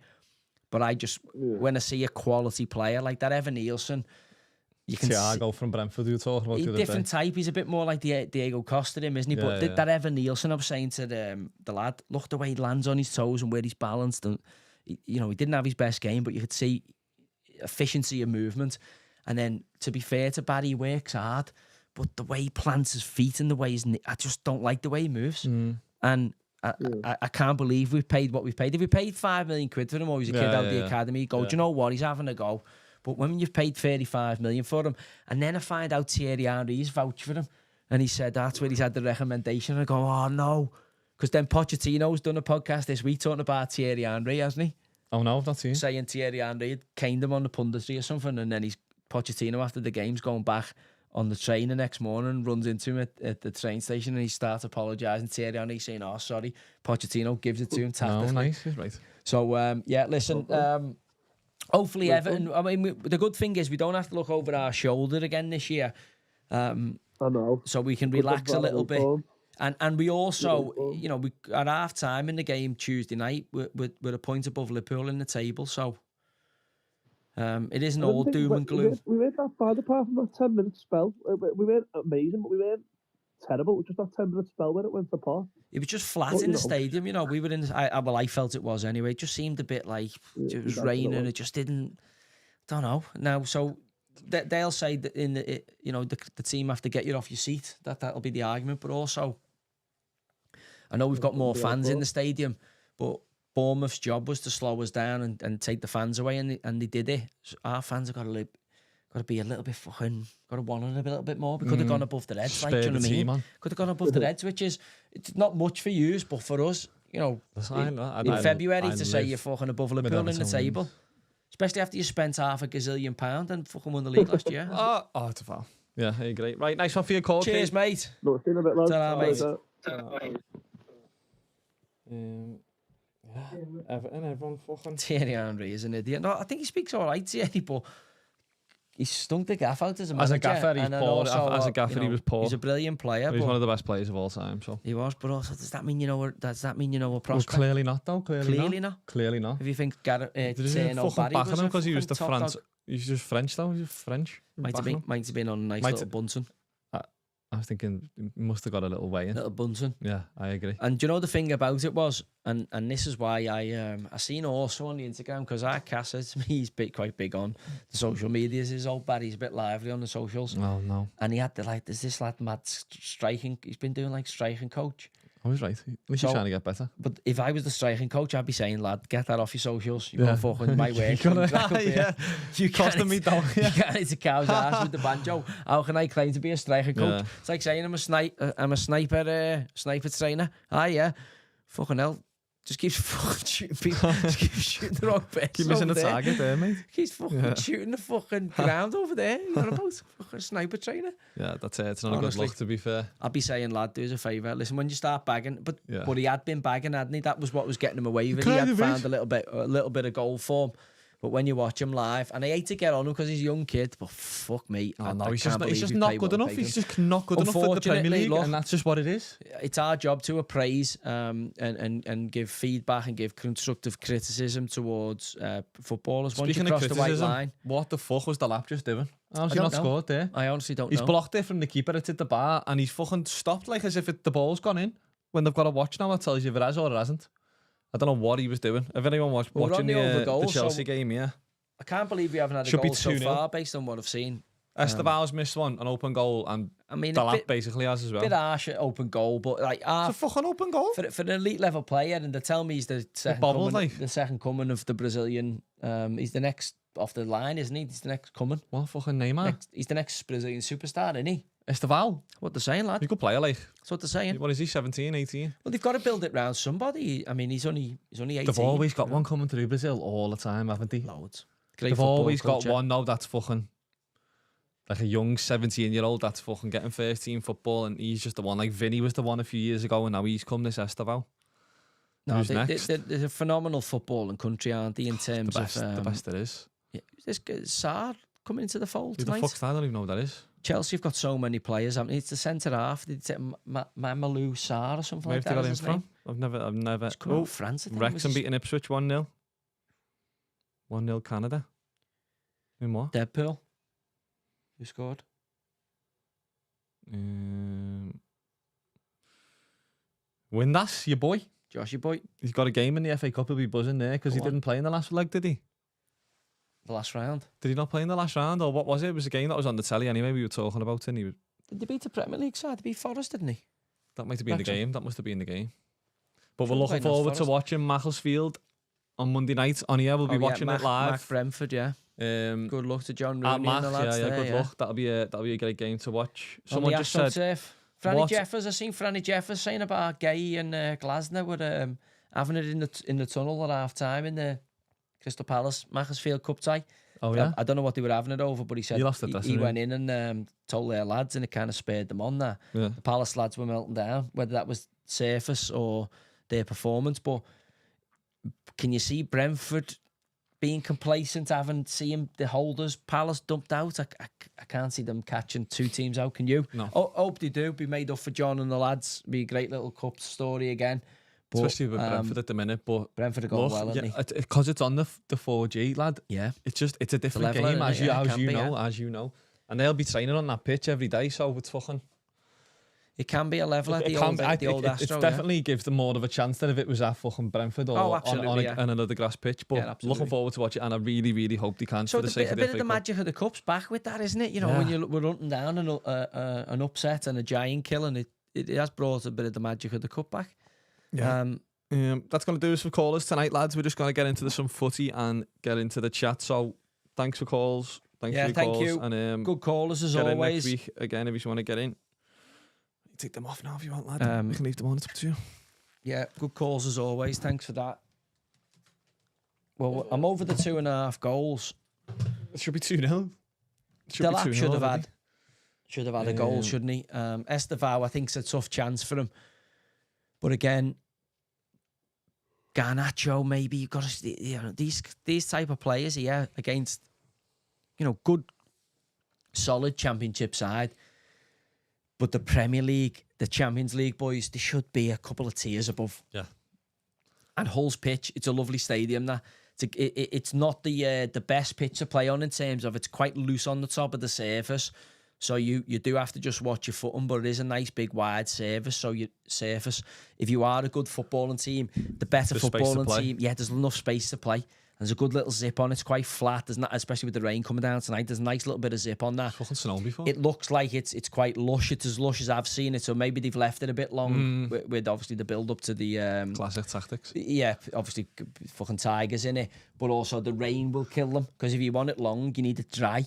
but I just when I see a quality player like that, Evan Nielsen. You can Thiago from Brentford, you were talking about the other different type. He's a bit more like Diego Costa, isn't he? But that Evan Nielsen, I was saying to the lad, look the way he lands on his toes and where he's balanced. And he didn't have his best game, but you could see efficiency of movement. And then, to be fair to Barry, he works hard, but the way he plants his feet and the way I just don't like the way he moves. And I can't believe we've paid what we've paid. If we paid £5 million for him, or he was a kid out of the academy, you go, do you know what? He's having a go. But when you've paid 35 million for him, and then I find out Thierry Henry's vouched for him, and he said that's where he's had the recommendation, I go, oh no. Because then Pochettino's done a podcast this week talking about Thierry Henry, hasn't he? Oh no, I've not seen. Saying Thierry Henry had caned him on the punditry or something, and then he's Pochettino after the game's going back on the train the next morning, runs into him at the train station, and he starts apologising. Thierry Henry saying, oh sorry. Pochettino gives it to him tactically. Oh nice, right. So listen, hopefully Everton, I mean, the good thing is we don't have to look over our shoulder again this year. I know. So we can relax a little bit. And we also, we at half time in the game Tuesday night, we're a point above Liverpool in the table. So it isn't all doom and gloom. We weren't that bad apart from that 10-minute spell. We weren't amazing, but we weren't terrible. It was just that 10-minute spell when it went to pot. It was just flat in the stadium, We were in. I felt it was anyway. It just seemed a bit like it was raining. It just didn't. Don't know now. So they'll say that the team have to get you off your seat. That'll be the argument. But also, I know we've got more fans in the stadium, but Bournemouth's job was to slow us down and take the fans away, and they did it. So our fans have got to be a little bit fucking, got to want it a little bit more. We could have gone above the Reds, like, do you know what I mean? Could have gone above the Reds, which is, it's not much for you, but for us, in February to say you're fucking above Liverpool in the table. Especially after you spent £500 gazillion and fucking won the league last year. It's a foul. Yeah, I agree. Right, nice one for your call. Cheers, mate. No, see you in a bit, lads. Ta-ra, mate. Everton, everyone fucking... Thierry Henry is an idiot. No, I think he speaks all right, Thierry, but he stunk the gaff out as a manager. As a gaffer, he's poor. As a gaffer, he was poor. He's a brilliant player. He's one of the best players of all time. So he was, but also does that mean you know a prospect? Well, clearly not, though. Clearly not. If you think Gareth Barry was because he was the France. He's just French, though. He's French. Might have been on a nice little Bunsen. I was thinking he must have got a little way in. Little Bunsen. Yeah, I agree. And do you know the thing about it was, and this is why I seen also on the Instagram, because our Cass said to me he's quite big on the social medias. His old Barry's a bit lively on the socials. Oh no. And he had there's this lad mad striking. He's been doing like striking coach. I was right. At least So- you're trying to get better. But if I was the striking coach, I'd be saying, lad, get that off your socials. You're yeah. fucking my work. You costing me down. You can't hit a cow's ass with the banjo. How can I claim to be a striking coach? Yeah. It's like saying I'm a sniper trainer. Ah, yeah. Fucking hell. Just keeps fucking shooting people. Just keeps shooting the wrong bits. Keep missing the target there, mate. Keeps fucking shooting the fucking ground over there. You're about fucking sniper trainer. Yeah, that's it. It's not honestly, a good look, to be fair. I'd be saying, lad, do us a favour. Listen, when you start bagging, but he had been bagging, hadn't he? That was what was getting him away with it. He had found a little bit of goal form. But when you watch him live, and I hate to get on him because he's a young kid, but fuck me. He's just not good enough. He's just not good enough for the Premier League, and that's just what it is. It's our job to appraise and give feedback and give constructive criticism towards footballers. Once you cross the white line. What the fuck was the lap just doing? How's he not scored there? I honestly don't know. He's blocked it from the keeper, it's at the bar, and he's fucking stopped like as if the ball's gone in. When they've got a watch now, it tells you if it has or it hasn't. I don't know what he was doing. If anyone watching the Chelsea game, yeah. I can't believe we haven't had a goal so far based on what I've seen. Esteval's missed one, an open goal, and the lap basically has as well. Bit harsh at open goal, but like it's a fucking open goal for an elite level player, and they tell me he's the second coming of the Brazilian. He's the next off the line, isn't he? He's the next coming. What fucking Neymar? He's the next Brazilian superstar, isn't he? Esteval. What they're saying, lad. He's a good player, like. That's what they're saying. What is he, 17, 18? Well, they've got to build it round somebody. I mean, he's only 18. They've always got one coming through Brazil all the time, haven't they? Loads. They've always got one now that's fucking like a young 17-year-old that's fucking getting first team football, and he's just the one. Like Vinny was the one a few years ago, and now he's come this Esteval. No, they're a phenomenal footballing country, aren't they, in terms of... The best there is. Yeah, this Saar coming into the fold tonight. The fuck's that? I don't even know what that is. Chelsea have got so many players. I mean, it's the centre half. Did it Mamadou Sarr or something like that? Where have they got him from? I've never. It's come out France. I think. Wrexham beating Ipswich 1-0. 1-0 Canada. In what? Deadpool. Who scored? Windass, your boy. Josh, your boy. He's got a game in the FA Cup. He'll be buzzing there because he didn't play in the last leg, did he? The last round. Did he not play in the last round, or what was it? It was a game that was on the telly anyway. We were talking about it. And he was... Did they beat the Premier League side? They beat Forest, didn't he? That might have been the game. That must have been the game. But we're looking forward to watching Macclesfield on Monday night on here. We'll be watching it live. Mac Brentford, yeah. Good luck to John Rooney Mac, and the lads there, good luck. That'll be a great game to watch. Someone just said, Franny Jeffers. I seen Franny Jeffers saying about Gay and Glasner were having it in the tunnel at half time in the Crystal Palace Macclesfield Cup tie. Oh yeah, I don't know what they were having it over, but he said he went in and told their lads, and it kind of spurred them on there. Yeah. The Palace lads were melting down, whether that was surface or their performance. But can you see Brentford being complacent, seeing the holders Palace dumped out? I can't see them catching two teams out. Can you? No. Hope they do. Be made up for John and the lads. Be a great little cup story again. But, especially with Brentford at the minute, but Brentford are going well, isn't he? Because it's on the 4G, lad. Yeah, it's a different game, as you know, and they'll be training on that pitch every day, so it's fucking. It can be a level at the old Astro. It definitely gives them more of a chance than if it was at fucking Brentford or on another grass pitch. But looking forward to watch it, and I really, really hope they can. So for the sake a bit of the magic of the cup's back with that, isn't it? You know, when we're hunting down an upset and a giant kill, and it has brought a bit of the magic of the cup back. Yeah. That's going to do us for callers tonight, lads. We're just going to get into some footy and get into the chat. So thanks for calls. Thank you. And good callers as always. Next week again if you want to get in. You take them off now if you want, lad. We can leave them on. It's up to you. Yeah, good calls as always. Thanks for that. Well, I'm over the 2.5 goals. It should be 2-0. Delap should have had a goal, shouldn't he? Esteval, I think, is a tough chance for him. But again, Garnacho, maybe you've got to, these type of players here against, good, solid Championship side. But the Premier League, the Champions League boys, they should be a couple of tiers above. Yeah. And Hull's pitch, it's a lovely stadium. It's not the best pitch to play on in terms of it's quite loose on the top of the surface. So you do have to just watch your footing, but it is a nice big wide surface. So if you are a good footballing team, the better footballing team, there's enough space to play. There's a good little zip on. It's quite flat. There's not, especially with the rain coming down tonight. There's a nice little bit of zip on that. Fucking snowed before. It looks like it's quite lush. It's as lush as I've seen it. So maybe they've left it a bit long with obviously the build up to the classic tactics. Yeah, obviously fucking tigers in it, but also the rain will kill them because if you want it long, you need it dry,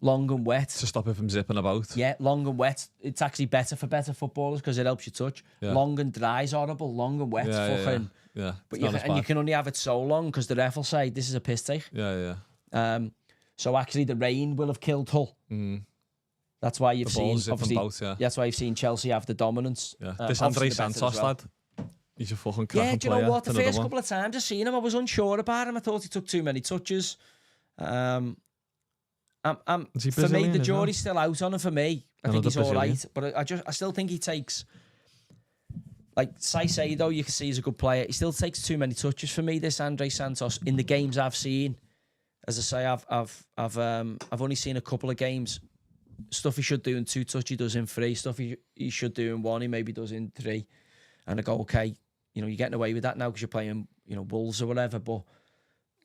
long and wet to stop it from zipping about. Yeah, long and wet. It's actually better for better footballers because it helps you touch. Yeah. Long and dry is horrible. Long and wet, fucking. Yeah. But you can only have it so long because the ref will say this is a piss take. Yeah. So actually, the rain will have killed Hull. That's why you've seen obviously. That's why you've seen Chelsea have the dominance. Yeah. This Andre Santos lad. He's a fucking cracking player. Yeah, do you know what? The first couple of times I seen him, I was unsure about him. I thought he took too many touches. For me, the jury's still out on him. For me, I think he's all right, but I still think he takes. Like Saicedo, you can see he's a good player. He still takes too many touches for me. This Andre Santos in the games I've seen, as I say, I've only seen a couple of games. Stuff he should do in 2 touch, he does in 3. Stuff he should do in 1, he maybe does in 3. And I go, okay, you're getting away with that now because you're playing, Wolves or whatever. But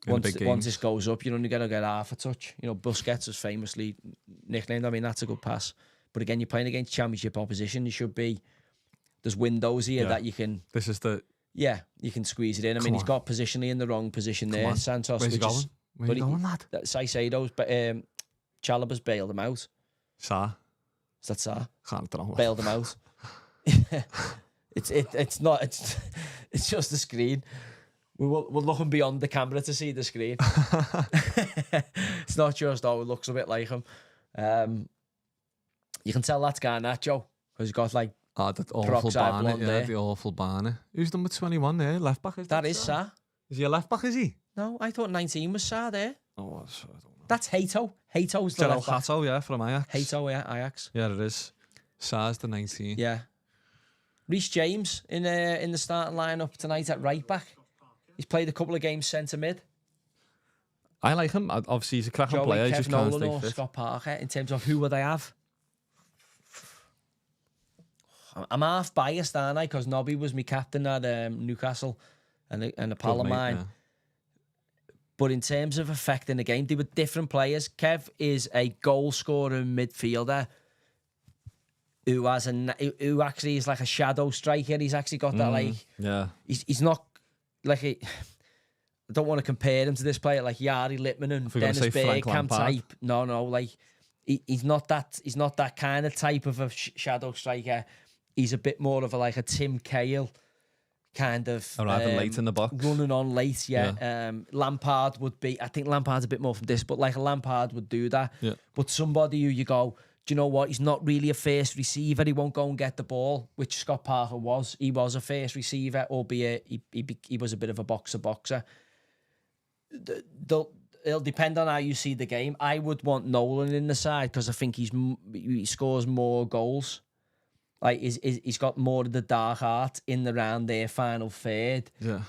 once this goes up, you're only going to get half a touch. Busquets is famously nicknamed. I mean, that's a good pass. But again, you're playing against Championship opposition. You should be. There's windows here that you can. This is the. Yeah, you can squeeze it in. I mean, he's got positionally in the wrong position there. Santos. Where's he going? Where's he going, lad? Saicedo's, but Chalobah's bailed him out. Sa? Is that Sa? Can't know. Bailed him out. It's not. It's just the screen. We're looking beyond the camera to see the screen. It's not just it looks a bit like him. You can tell that's Garnacho because he's got like. That awful Barney, the awful Barney. Who's number 21 there? Left back, is that? That is Sa. Is he a left back, is he? No, I thought 19 was Sa there. Oh, I don't know. That's Hato. Hato's the left back. Hato, yeah, from Ajax. Hato, yeah, Ajax. Yeah, it is. Sa's the 19. Yeah. Reece James in the starting lineup tonight at right back. He's played a couple of games centre mid. I like him. Obviously, he's a cracking player. Kev just Nolan can't stay or fit. Scott Parker in terms of who would I have? I'm half biased, aren't I? Because Nobby was my captain at Newcastle and a pal of mine. Yeah. But in terms of affecting the game, they were different players. Kev is a goal-scoring midfielder who actually is like a shadow striker. He's actually got that He's not like I don't want to compare him to this player like Yari Littman and Dennis Bergkamp type. No, like he's not that. He's not that kind of type of a shadow striker. He's a bit more of a Tim Cahill kind of arriving late in the box, running on late. Yeah. Lampard would be. I think Lampard's a bit more from this, but like a Lampard would do that. Yeah. But somebody who you go, do you know what? He's not really a first receiver. He won't go and get the ball, which Scott Parker was. He was a first receiver, albeit he was a bit of a boxer. It'll depend on how you see the game. I would want Nolan in the side because I think he scores more goals. Like he's got more of the dark art in the round there, final third. Yeah.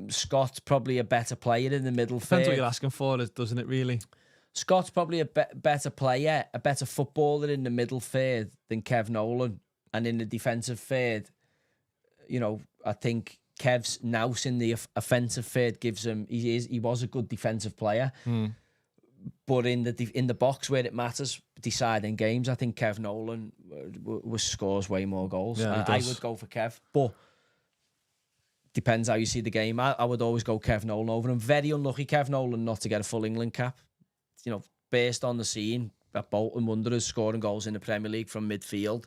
Scott's probably a better player in the middle third. Depends what you're asking for, doesn't it really? Scott's probably a better player, a better footballer in the middle third than Kev Nolan. And in the defensive third, I think Kev's nous in the offensive third gives him, he was a good defensive player. But in the box where it matters, deciding games, I think Kev Nolan scores way more goals. Yeah, I would go for Kev, but depends how you see the game. I would always go Kev Nolan over him. Very unlucky Kev Nolan not to get a full England cap. Burst on the scene at Bolton Wanderers, scoring goals in the Premier League from midfield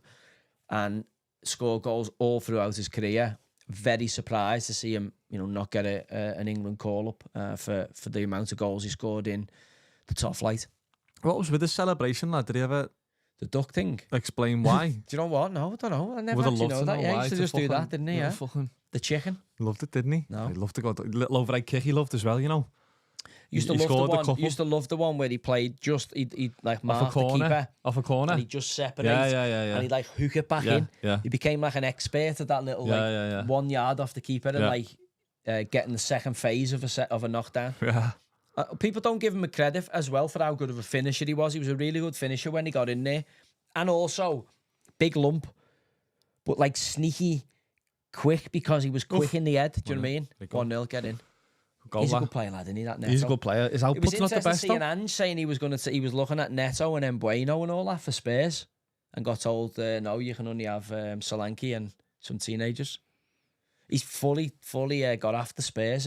and score goals all throughout his career. Very surprised to see him, not get an England call-up for the amount of goals he scored in the top flight. What was with the celebration, lad? Did he ever... The duck thing? Explain why? Do you know what? No, I don't know. I never actually know that. Yeah, he used to just do that, didn't he? Yeah. The chicken. Loved it, didn't he? No. He loved to go... Little overhead kick he loved as well, Used to love the one where he played he'd like mark the keeper off a corner, and he'd just separate, and he'd like hook it back in. Yeah. He became like an expert at that little 1 yard off the keeper and getting the second phase of a knockdown. Yeah, People don't give him a credit as well for how good of a finisher he was. He was a really good finisher when he got in there. And also, big lump, but like sneaky, quick because he was quick in the head. Do you know what I mean? 1-0, get in. He's a good player, lad, isn't he? That Neto. He's a good player. His output's not the best, though. It was interesting seeing Ange saying he was looking at Neto and Bueno and all that for Spurs, and got told, no, you can only have Solanke and some teenagers. He's fully got after Spurs,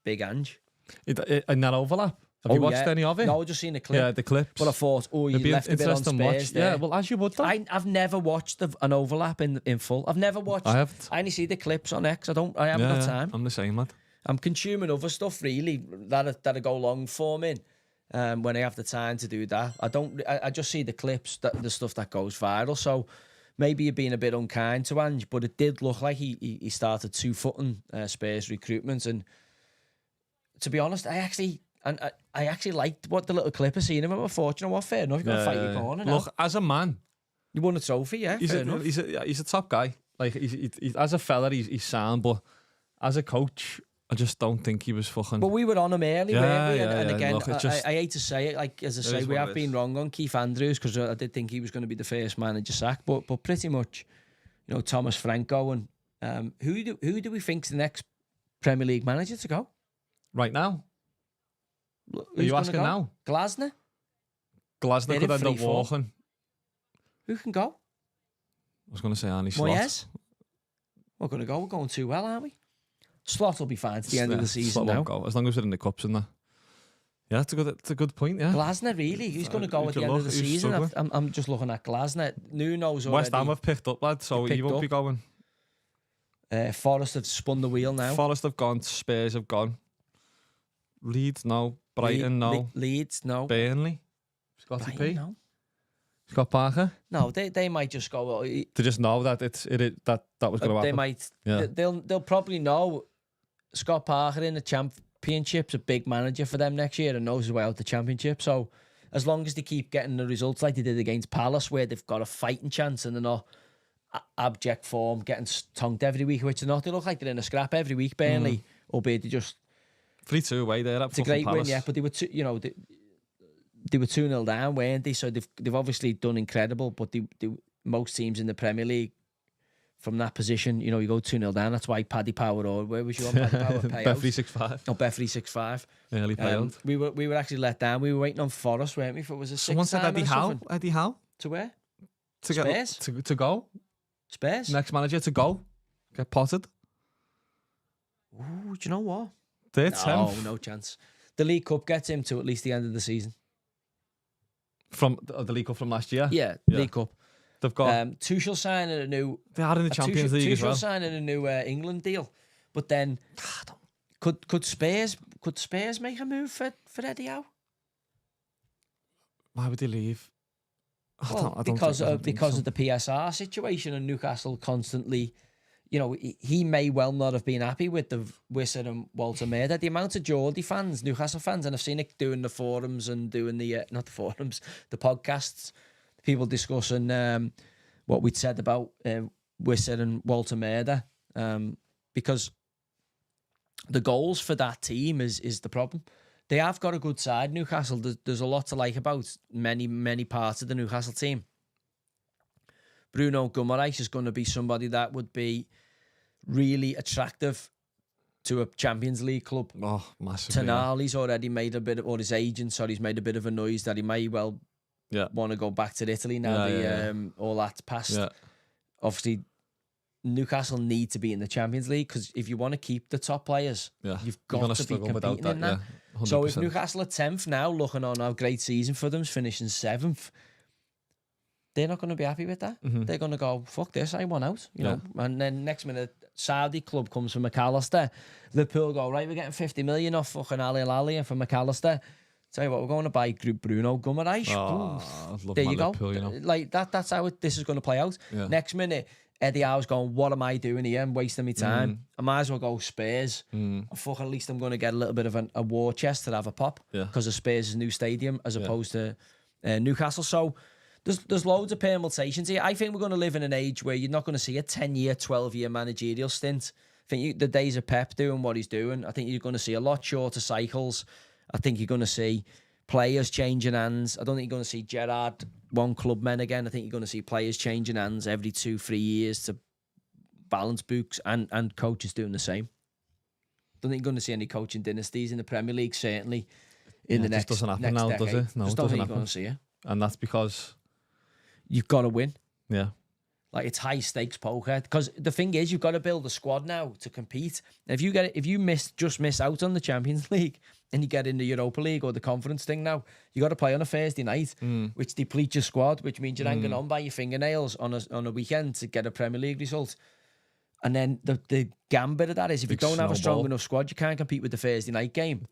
big Ange. In that overlap. Have you watched any of it? No, I've just seen the clip. Yeah, the clips. But I thought, you left a bit on Spurs there. Yeah, well, as you would, though. I've never watched an overlap in full. I've never watched. I haven't. I only see the clips on X. I haven't got time. I'm the same, lad. I'm consuming other stuff really that go long form in. When I have the time to do that, I just see the clips, the stuff that goes viral. So maybe you're being a bit unkind to Ange, but it did look like he started 2-footing Spurs recruitment. And to be honest, I actually liked what the little clip I seen him. I thought, you know what, fair enough, you've got to fight your corner now. Look, as a man, you won a trophy, yeah. He's a top guy. Like he's as a fella, he's sound, but as a coach, I just don't think he was fucking. But we were on him early, weren't we? And again, look, I hate to say it, like as I say, we have been wrong on Keith Andrews because I did think he was going to be the first manager sacked, but pretty much, you know, Thomas Franco and who do we think's the next Premier League manager to go right now? Are you asking now? Glasner could end up walking. Who can go? I was going to say Arnie Slot. Moyes? We're going to go. We're going too well, aren't we? Slot will be fine at the end of the season now. Go, as long as we're in the cups and that. Yeah, it's a good point, yeah. Glasner, really? Who's going to go at the end of the season? I'm just looking at Glasner. Nuno's already... West Ham have picked up, lad, so he won't be going. Forest have spun the wheel now. Forest have gone, Spurs have gone. Leeds, no. Brighton, no. Leeds, no. Burnley, Scotty P. No. Scott Parker. No, they might just go. To just know that that was going to happen. They might. Yeah. They'll probably know Scott Parker in the Championship's a big manager for them next year and knows his way out the Championship. So as long as they keep getting the results like they did against Palace, where they've got a fighting chance and they're not abject form, getting tonked every week, which they're not. They look like they're in a scrap every week, Burnley, albeit they just 3-2 away there. It's a great win, yeah. But they were they were 2-0 down, weren't they? So they've obviously done incredible. But most teams in the Premier League from that position, you go 2-0 down. That's why Paddy Power or where was you on Paddy Power payout? Bet365. Oh, Bet365. Early payout. We were actually let down. We were waiting on Forest, weren't we? If it was a someone said Eddie Howe. Eddie Howe to where? Spurs to go. Spurs next manager to go. Get potted. Ooh, do you know what? No chance. The League Cup gets him to at least the end of the season. From the League Cup from last year? Yeah, League Cup. They've got... Tuchel signing a new... They are in the Champions League as well. Tuchel signing a new England deal. But then, could Spurs make a move for Eddie Howe? Why would he leave? Because of the PSR situation and Newcastle constantly... he may well not have been happy with the Wissett and Walter Maida. The amount of Geordie fans, Newcastle fans, and I've seen it doing the forums and doing the the podcasts, people discussing what we'd said about Wissett and Walter Maida, because the goals for that team is the problem. They have got a good side, Newcastle. There's a lot to like about many parts of the Newcastle team. Bruno Guimaraes is going to be somebody that would be really attractive to a Champions League club. Oh, massively. Tonali's already made a bit of, or his agent, he's made a bit of a noise that he may well want to go back to Italy now. All that's passed. Yeah. Obviously, Newcastle need to be in the Champions League because if you want to keep the top players, you've got to be competing in that. Yeah, so if Newcastle are 10th now, looking on how great season for them, finishing 7th, they're not going to be happy with that. Mm-hmm. They're going to go, fuck this, I want out. You know. And then next minute, Saudi club comes from McAllister. Liverpool go, right, we're getting 50 million off fucking Ali Lally and from McAllister. Tell you what, we're going to buy Bruno Guimaraes. There you go. Like that's how this is going to play out. Yeah. Next minute, Eddie Howe's going, what am I doing here? I'm wasting my time. I might as well go Spurs. At least I'm going to get a little bit of a war chest to have a pop because of Spurs' new stadium as opposed to Newcastle. So there's loads of permutations here. I think we're going to live in an age where you're not going to see a 10-year, 12-year managerial stint. I think the days of Pep doing what he's doing, I think you're going to see a lot shorter cycles. I think you're going to see players changing hands. I don't think you're going to see Gerrard one club men again. I think you're going to see players changing hands every 2-3 years to balance books, and coaches doing the same. Don't think you're going to see any coaching dynasties in the Premier League, certainly in the next doesn't happen next now, decade. does it? No, just it don't doesn't think happen. you're going to see it. And that's because You've got to win. Yeah. Like, it's high stakes poker. Because the thing is, you've got to build a squad now to compete. And if you miss out on the Champions League and you get in the Europa League or the conference thing now, you got to play on a Thursday night, which depletes your squad, which means you're hanging on by your fingernails on a weekend to get a Premier League result. And then the gambit of that is, if you don't have a strong enough squad, you can't compete with the Thursday night game.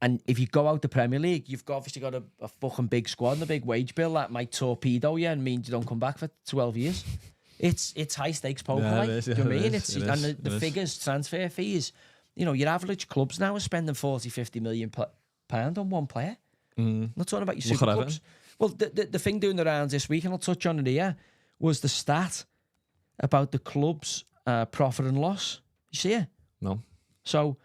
And if you go out the Premier League, you've obviously got a fucking big squad and a big wage bill that might torpedo you and mean you don't come back for 12 years. It's high stakes poker. Yeah, like, it is, do you know what I mean? it The is. figures, transfer fees, your average clubs now are spending 40-50 million pound on one player. Not talking about your super clubs. Well, the thing doing the rounds this week, and I'll touch on it here, was the stat about the club's profit and loss. You see it? No. So,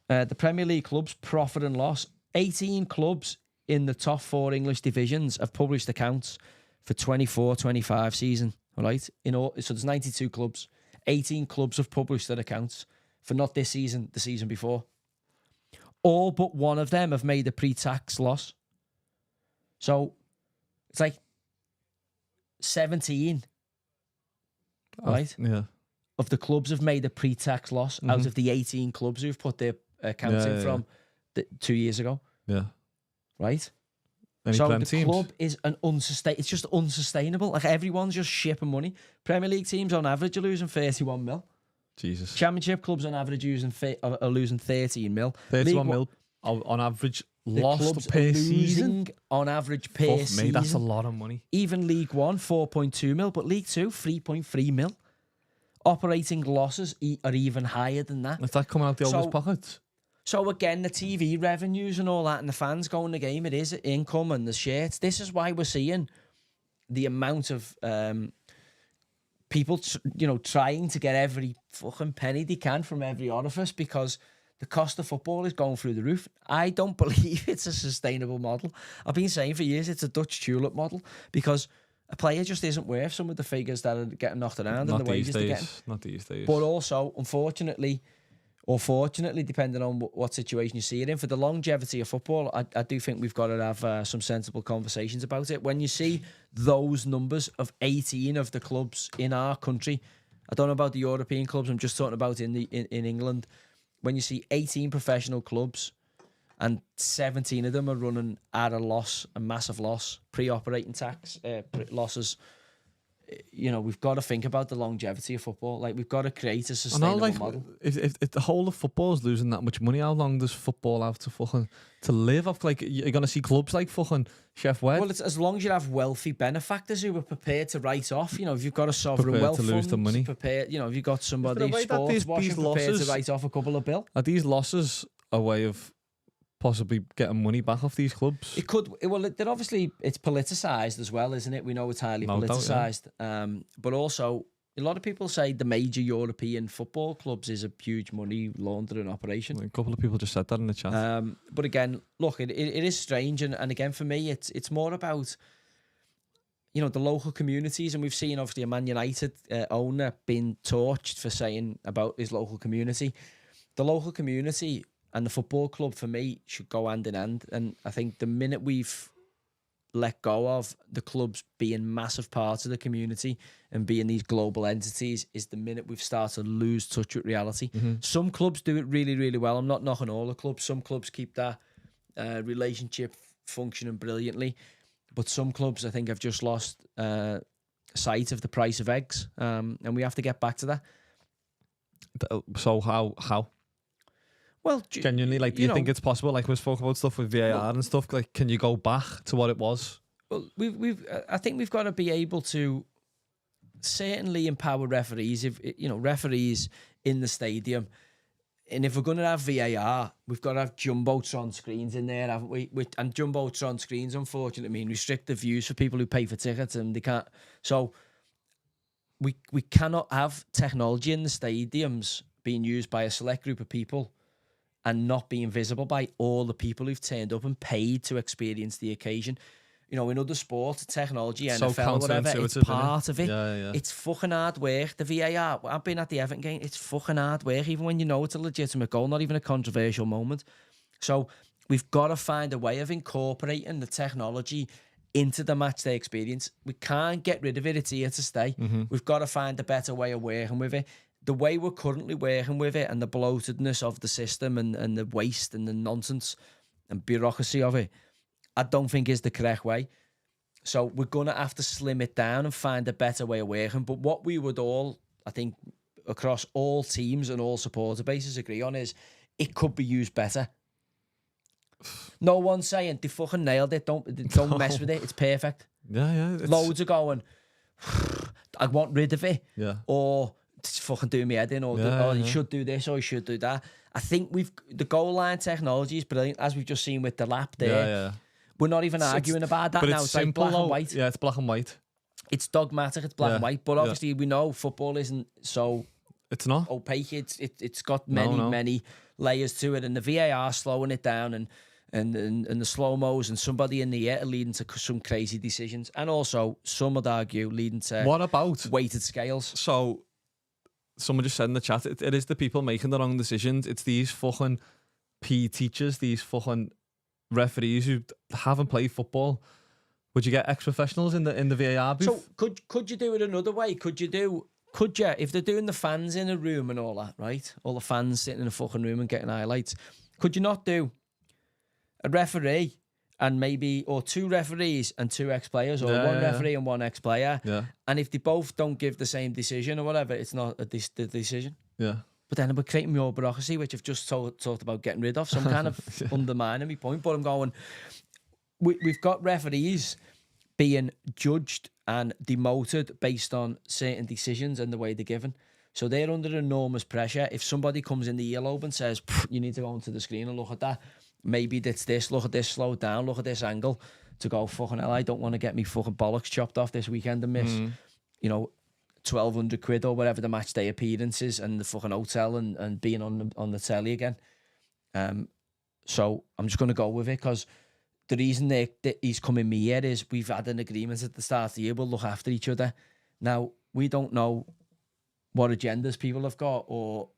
the Premier League clubs' profit and loss, 18 clubs in the top 4 English divisions have published accounts for 24-25 season, all right? So there's 92 clubs. 18 clubs have published their accounts for not this season, the season before. All but one of them have made a pre-tax loss. So it's like 17, right? Yeah. Of the clubs have made a pre-tax loss out of the 18 clubs who've put their accounts in from 2 years ago. Yeah. Right? Any so the teams? club is it's just unsustainable. Like, everyone's just shipping money. Premier League teams on average are losing 31 mil. Jesus. Championship clubs on average are losing 13 mil. 31 mil on average lost per losing season? On average per season. Mate, that's a lot of money. Even League One, 4.2 mil, but League Two, 3.3 mil. Operating losses are even higher than that. Is that coming out the owners' pockets? So again, the TV revenues and all that, and the fans going the game, it is income and the shirts. This is why we're seeing the amount of people, trying to get every fucking penny they can from every orifice, because the cost of football is going through the roof. I don't believe it's a sustainable model. I've been saying for years it's a Dutch tulip model, because a player just isn't worth some of the figures that are getting knocked around and the wages they're getting. Not these days. But also, unfortunately, or fortunately, depending on what situation you see it in, for the longevity of football, I do think we've got to have some sensible conversations about it. When you see those numbers of 18 of the clubs in our country, I don't know about the European clubs, I'm just talking about in England. When you see 18 professional clubs and 17 of them are running at a loss, a massive loss, pre-operating tax losses, we've got to think about the longevity of football. Like, we've got to create a sustainable model. If the whole of football is losing that much money, how long does football have to live off? Like, you're going to see clubs like fucking Chef Wed. Well, it's as long as you have wealthy benefactors who are prepared to write off. If you've got a sovereign wealth fund, lose the money. prepared. If you've got somebody sports washing prepared losses, to write off a couple of bill. Are these losses a way of possibly getting money back off these clubs? It could. Well, they're obviously, it's politicised as well, isn't it? We know it's highly politicised. But also, a lot of people say the major European football clubs is a huge money laundering operation. A couple of people just said that in the chat. But again, look, it is strange, and again, for me, it's more about the local communities, and we've seen obviously a Man United owner being torched for saying about his local community. The local community and the football club, for me, should go hand in hand. And I think the minute we've let go of the clubs being massive parts of the community and being these global entities is the minute we've started to lose touch with reality. Some clubs do it really, really well. I'm not knocking all the clubs. Some clubs keep that relationship functioning brilliantly. But some clubs, I think, have just lost sight of the price of eggs. And we have to get back to that. So how? Well, genuinely, like, do you think it's possible? Like, we spoke about stuff with VAR and stuff. Like, can you go back to what it was? Well, I think we've got to be able to certainly empower referees. If referees in the stadium, and if we're going to have VAR, we've got to have jumbotron screens in there, haven't we? And jumbotron screens, unfortunately, mean restricted views for people who pay for tickets, and they can't. So we cannot have technology in the stadiums being used by a select group of people and not being visible by all the people who've turned up and paid to experience the occasion. You know, in other sports, technology, So NFL, whatever, it's counterintuitive, part of it. Yeah. It's fucking hard work. The VAR, I've been at the Everton game, it's fucking hard work, even when you know it's a legitimate goal, not even a controversial moment. So we've got to find a way of incorporating the technology into the match day experience. We can't get rid of it. It's here to stay. We've got to find a better way of working with it. The way we're currently working with it and the bloatedness of the system and the waste and the nonsense and bureaucracy of it, I don't think is the correct way. So we're going to have to slim it down and find a better way of working. But what we would all, I think, across all teams and all supporter bases agree on is it could be used better. No one's saying they fucking nailed it. Don't mess with it. It's perfect. Yeah. Loads are going, I want rid of it. Yeah. Or it's fucking doing me head in. Or you should do this or you should do that. I think the goal line technology is brilliant, as we've just seen with the lap there. Yeah. We're not even arguing about that but now. It's It's simple, like black and white. Yeah, it's black and white. It's dogmatic. It's black and white. But obviously, we know football isn't so. It's not opaque. It's got many layers to it, and the VAR slowing it down, and the slow mos, and somebody in the air leading to some crazy decisions, and also some would argue leading to what about weighted scales. So, someone just said in the chat, it is the people making the wrong decisions. It's these fucking PE teachers, these fucking referees who haven't played football. Would you get ex-professionals in the VAR booth? So could you do it another way? Could you, if they're doing the fans in a room and all that, right? All the fans sitting in a fucking room and getting highlights. Could you not do a referee and maybe, or two referees and two ex-players, or one referee and one ex-player? Yeah. And if they both don't give the same decision or whatever, it's not the decision. Yeah. But then we're creating more bureaucracy, which I've just talked about getting rid of. So I'm kind of undermining my point. But I'm going, we've got referees being judged and demoted based on certain decisions and the way they're given. So they're under enormous pressure. If somebody comes in the earlobe and says, you need to go onto the screen and look at that, maybe it's this, look at this, slow down, look at this angle, to go, fucking hell, I don't want to get me fucking bollocks chopped off this weekend and miss, 1,200 quid or whatever the match day appearances and the fucking hotel and being on the telly again. So I'm just going to go with it, because the reason that he's coming me here is we've had an agreement at the start of the year, we'll look after each other. Now, we don't know what agendas people have got, or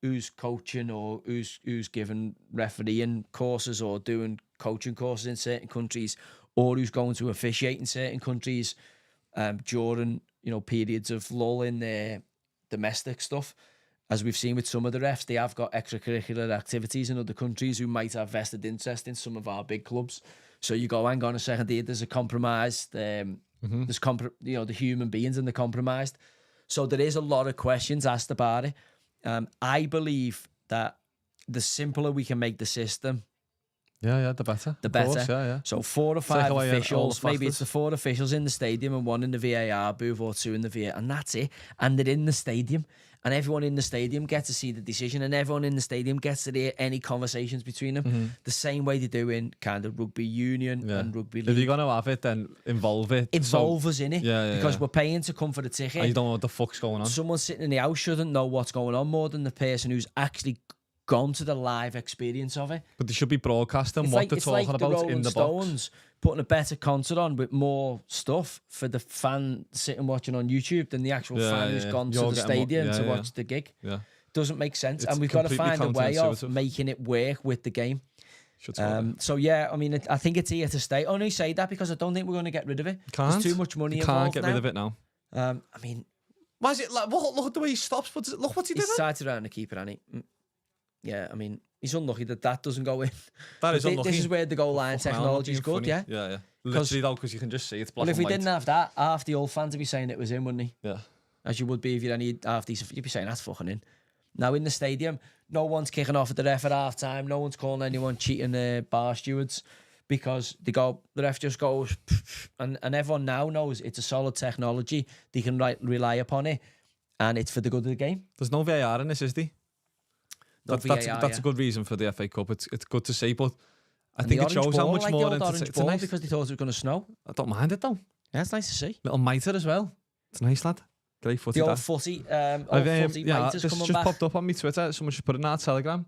who's coaching, or who's giving refereeing courses or doing coaching courses in certain countries, or who's going to officiate in certain countries during periods of lull in their domestic stuff. As we've seen with some of the refs, they have got extracurricular activities in other countries who might have vested interest in some of our big clubs. So you go, hang on a second here, there's a compromise. There's the human beings in the compromised. So there is a lot of questions asked about it. I believe that the simpler we can make the system, the better. The better. Course, So 4 or 5 officials, maybe it's the 4 officials in the stadium and 1 in the VAR booth, or 2 in the VAR, and that's it. And they're in the stadium, and everyone in the stadium gets to see the decision, and everyone in the stadium gets to hear any conversations between them, the same way they do in kind of rugby union and rugby league. If you're going to have it, then involve it. Involve us in it, because we're paying to come for the ticket. And you don't know what the fuck's going on. Someone sitting in the house shouldn't know what's going on more than the person who's actually gone to the live experience of it. But they should be broadcasting what they're talking about in the box. Putting a better concert on with more stuff for the fan sitting watching on YouTube than the actual fan who's gone to the stadium to watch the gig. Yeah. Doesn't make sense. It's and we've got to find a way of counterintuitive. making it work with the game. So yeah, I mean, I think it's here to stay. I only say that because I don't think we're going to get rid of it. Can't. There's too much money you involved can't get rid of it now. I mean, why is it like? Look at the way he stops. Look what's he doing. He's started around the keeper, hasn't he? Yeah, I mean, he's unlucky that doesn't go in. That is unlucky. This is where the goal line technology is good, yeah. Literally though, because you can just see it's black and white. Well, if we didn't have that, half the old fans would be saying it was in, wouldn't he? Yeah. As you would be if you had half these, you'd be saying that's fucking in. Now in the stadium, no one's kicking off at the ref at half time. No one's calling anyone cheating bar stewards, because the ref just goes, and everyone now knows it's a solid technology. They can rely upon it, and it's for the good of the game. There's no VAR in this, is there? That's a good reason for the FA Cup. It's good to see, but I think it shows how much more it's nice because they thought it was going to snow. I don't mind it though. Yeah, it's nice to see. Little mitre as well. It's nice, lad. Great footy. The old footy, miters this coming just back. popped up on my Twitter. Someone should put it in our Telegram.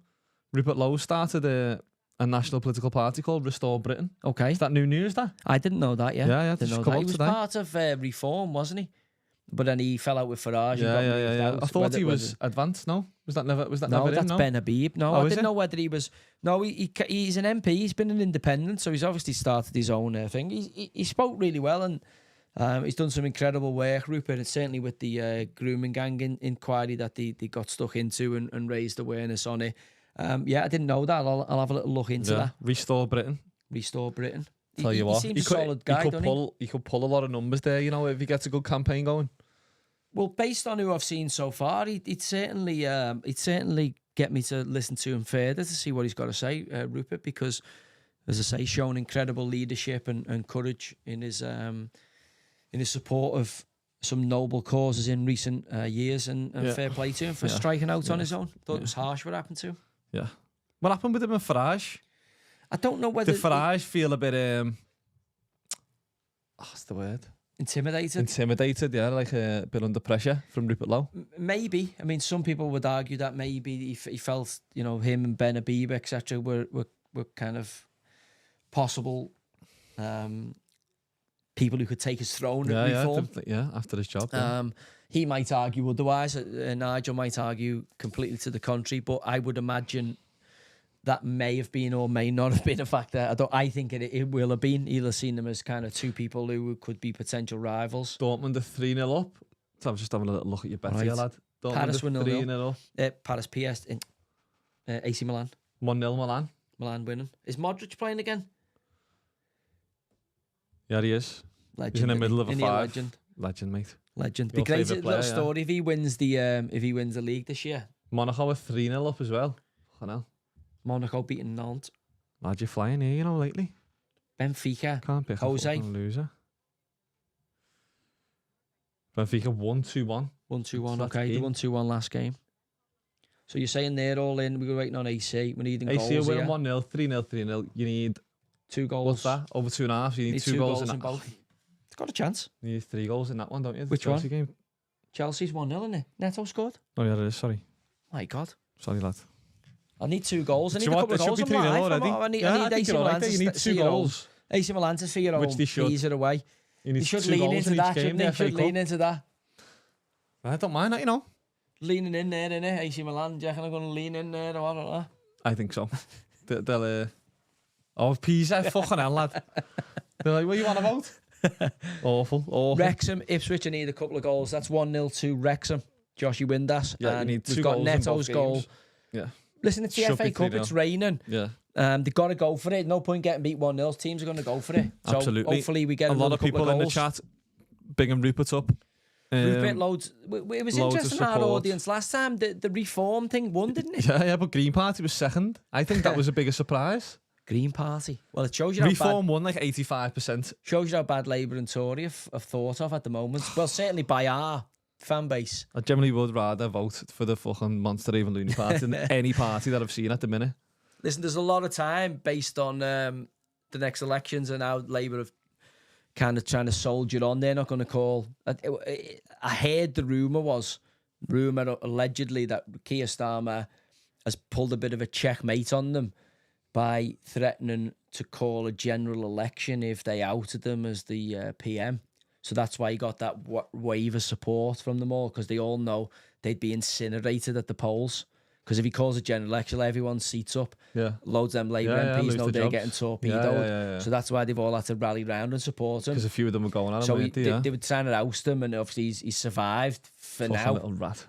Rupert Lowe started a national political party called Restore Britain. Okay. Is that new news, that? I didn't know that, yeah. Yeah, Didn't just know come that. up He was today. part of Reform, wasn't he? But then he fell out with Farage. He got moved out. I thought he was advanced, no? Was that never No, him, that's no? Ben Habib. No, Oh, I is didn't it? know whether he was... No, he's an MP. He's been an independent, so he's obviously started his own thing. He spoke really well, and he's done some incredible work, Rupert, and certainly with the grooming gang inquiry that they got stuck into and raised awareness on it. Yeah, I didn't know that. I'll have a little look into that. Restore Britain. Restore Britain. Tell you what, he seems a solid guy, doesn't he? He could pull a lot of numbers there, you know, if he gets a good campaign going. Well, based on who I've seen so far, he'd certainly get me to listen to him further to see what he's got to say, Rupert, because, as I say, shown incredible leadership and courage in his support of some noble causes in recent years, and fair play to him for striking out on his own. Thought it was harsh what happened to him. Yeah. What happened with him and Farage? I don't know whether... Did Farage feel a bit... what's the word? Intimidated, yeah, like a bit under pressure from Rupert Lowe. Maybe. I mean, some people would argue that maybe he felt, you know, him and Ben Habib, etc., were kind of possible people who could take his throne at Reform. After his job. He might argue otherwise. Nigel might argue completely to the contrary, but I would imagine that may have been or may not have been a factor. I think it will have been. He'll have seen them as kind of two people who could be potential rivals. Dortmund are 3-0 up. So I'm just having a little look at your bet here, lad. Dortmund Paris were 3-0 up. Paris PS in AC Milan. 1-0 Milan. Milan winning. Is Modric playing again? Yeah, he is. Legend. He's in the middle of a 5. Legend, mate. Legend. Your Be great favourite little player, story if he wins the league this year. Monaco are 3-0 up as well. Fucking hell. Monaco beating Nantes. Lad, you're flying here, you know, lately. Benfica. Can't pick Jose. a fucking loser. Benfica 1-2-1. 1-2-1, okay. They won 2-1 last game. So you're saying they're all in. We were waiting on AC. We need goals. AC are winning here. 1-0, 3-0, 3-0. You need 2 goals. What's that? Over 2.5. You need 2 goals in both. It's got a chance. You need 3 goals in that one, don't you? The Which Chelsea one? Game. Chelsea's 1-0, isn't it? Neto scored. Oh yeah, it is. Sorry. My God. Sorry, lad. I need 2 goals. I need Do a you couple of want- goals. it should be 3-0 already. I need I think AC you're Milan right there. to You need see 2 your own. goals. AC Milan to see your own. Which they should. Ease it away. You need They should 2 lean goals into in that, each game. shouldn't they? The FA Should lean Cup. into that. I don't mind that, you know. Leaning in there, innit? AC Milan. Do you reckon I'm going to lean in there or what? I think so. They'll oh, Pisa, fucking hell, lad. They're like, what you want about? Awful. Wrexham, Ipswich, I need a couple of goals. That's 1-0 to Wrexham. Joshy Windass. Yeah, and you need 2 we've got goals Neto's in both goal. games. Yeah. Listen, it's the Should FA be Cup. 3-0. It's raining. Yeah. They've got to go for it. No point getting beat 1-0. Teams are going to go for it. So Absolutely. hopefully we get a lot of people couple in the goals. chat bigging Rupert up. Rupert, loads. It was loads of interesting our support. audience last time. The Reform thing won, didn't it? Yeah, but Green Party was second. I think that was a bigger surprise. Green Party. Well, it shows you how Reform won like 85%. shows you how bad Labour and Tory have thought of at the moment. Well, certainly by our fan base. I generally would rather vote for the fucking Monster Even Looney Party than any party that I've seen at the minute. Listen, there's a lot of time based on the next elections and how Labour have kind of trying to soldier on. They're not going to call. I heard the rumour allegedly that Keir Starmer has pulled a bit of a checkmate on them by threatening to call a general election if they outed them as the PM. So that's why he got that wave of support from them all, because they all know they'd be incinerated at the polls. Because if he calls a general election, everyone's seats up. Yeah. Loads of them Labour MPs lose know their they're jobs. getting torpedoed. Yeah. So that's why they've all had to rally round and support him. Because a few of them were going on. So they were trying to oust him, and obviously he's survived for Fucking now. little rat.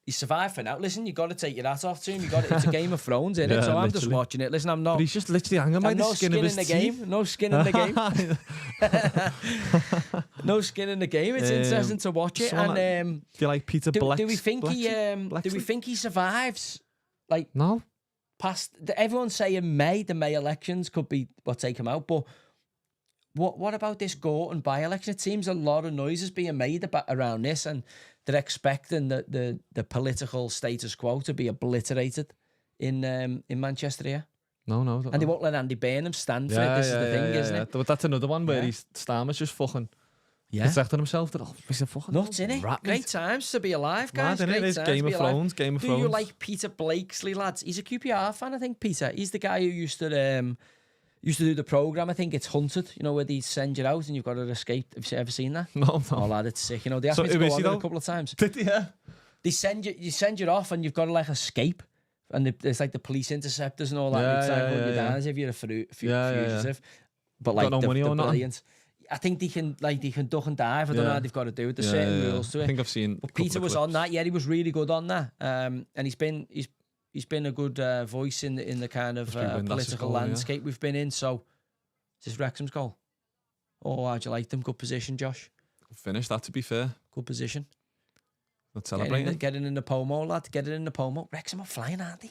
He's survived for now. Listen, you got to take your hat off to him. It's a Game of Thrones, isn't it? Yeah, So I'm just literally. watching it. Listen, I'm not. But he's just literally hanging by the no skin skin of his in the teeth. game. No skin in the game. No skin in the game. It's interesting to watch it. someone And Do you like Peter Black? do we think he survives? Like No. past everyone's saying the May elections could be what take him out, but what about this Gorton by-election? It seems a lot of noise is being made around this, and they're expecting the political status quo to be obliterated in Manchester here. No. And they won't let Andy Burnham stand for it. This is the thing, isn't it? But that's another one where Starmer's just fucking Gezegd aan himself that, he's a fucking nuts, innit? Great times to be alive, guys. Mad, innit? Great It's times Game to of be alive. Thrones, Game of Do Thrones. you like Peter Blakesley, lads? He's a QPR fan, I think, Peter. He's the guy who used to do the programme. I think it's Hunted, you know, where they send you out and you've got to escape. Have you ever seen that? No. Oh, lad, it's sick. You know, they asked me to go on it a couple of times. Did he? Yeah. They send you off and you've got to like escape. And it's like the police interceptors and all that. Yeah, They try and hold you yeah. down as if you're a fugitive. Yeah. But like, Got no money the or nothing? brilliant. I think they can duck and dive. I don't know how they've got to do it. There's certain rules to it. I think I've seen. But Peter was on that. Yeah, he was really good on that. And he's been a good voice in the kind of political landscape we've been in. So, is this Wrexham's goal? Oh, how'd you like them? Good position, Josh. Finished that, to be fair. Good position. Not celebrating. Getting in the Pomo, lad. Getting in the Pomo. Wrexham are flying, aren't they?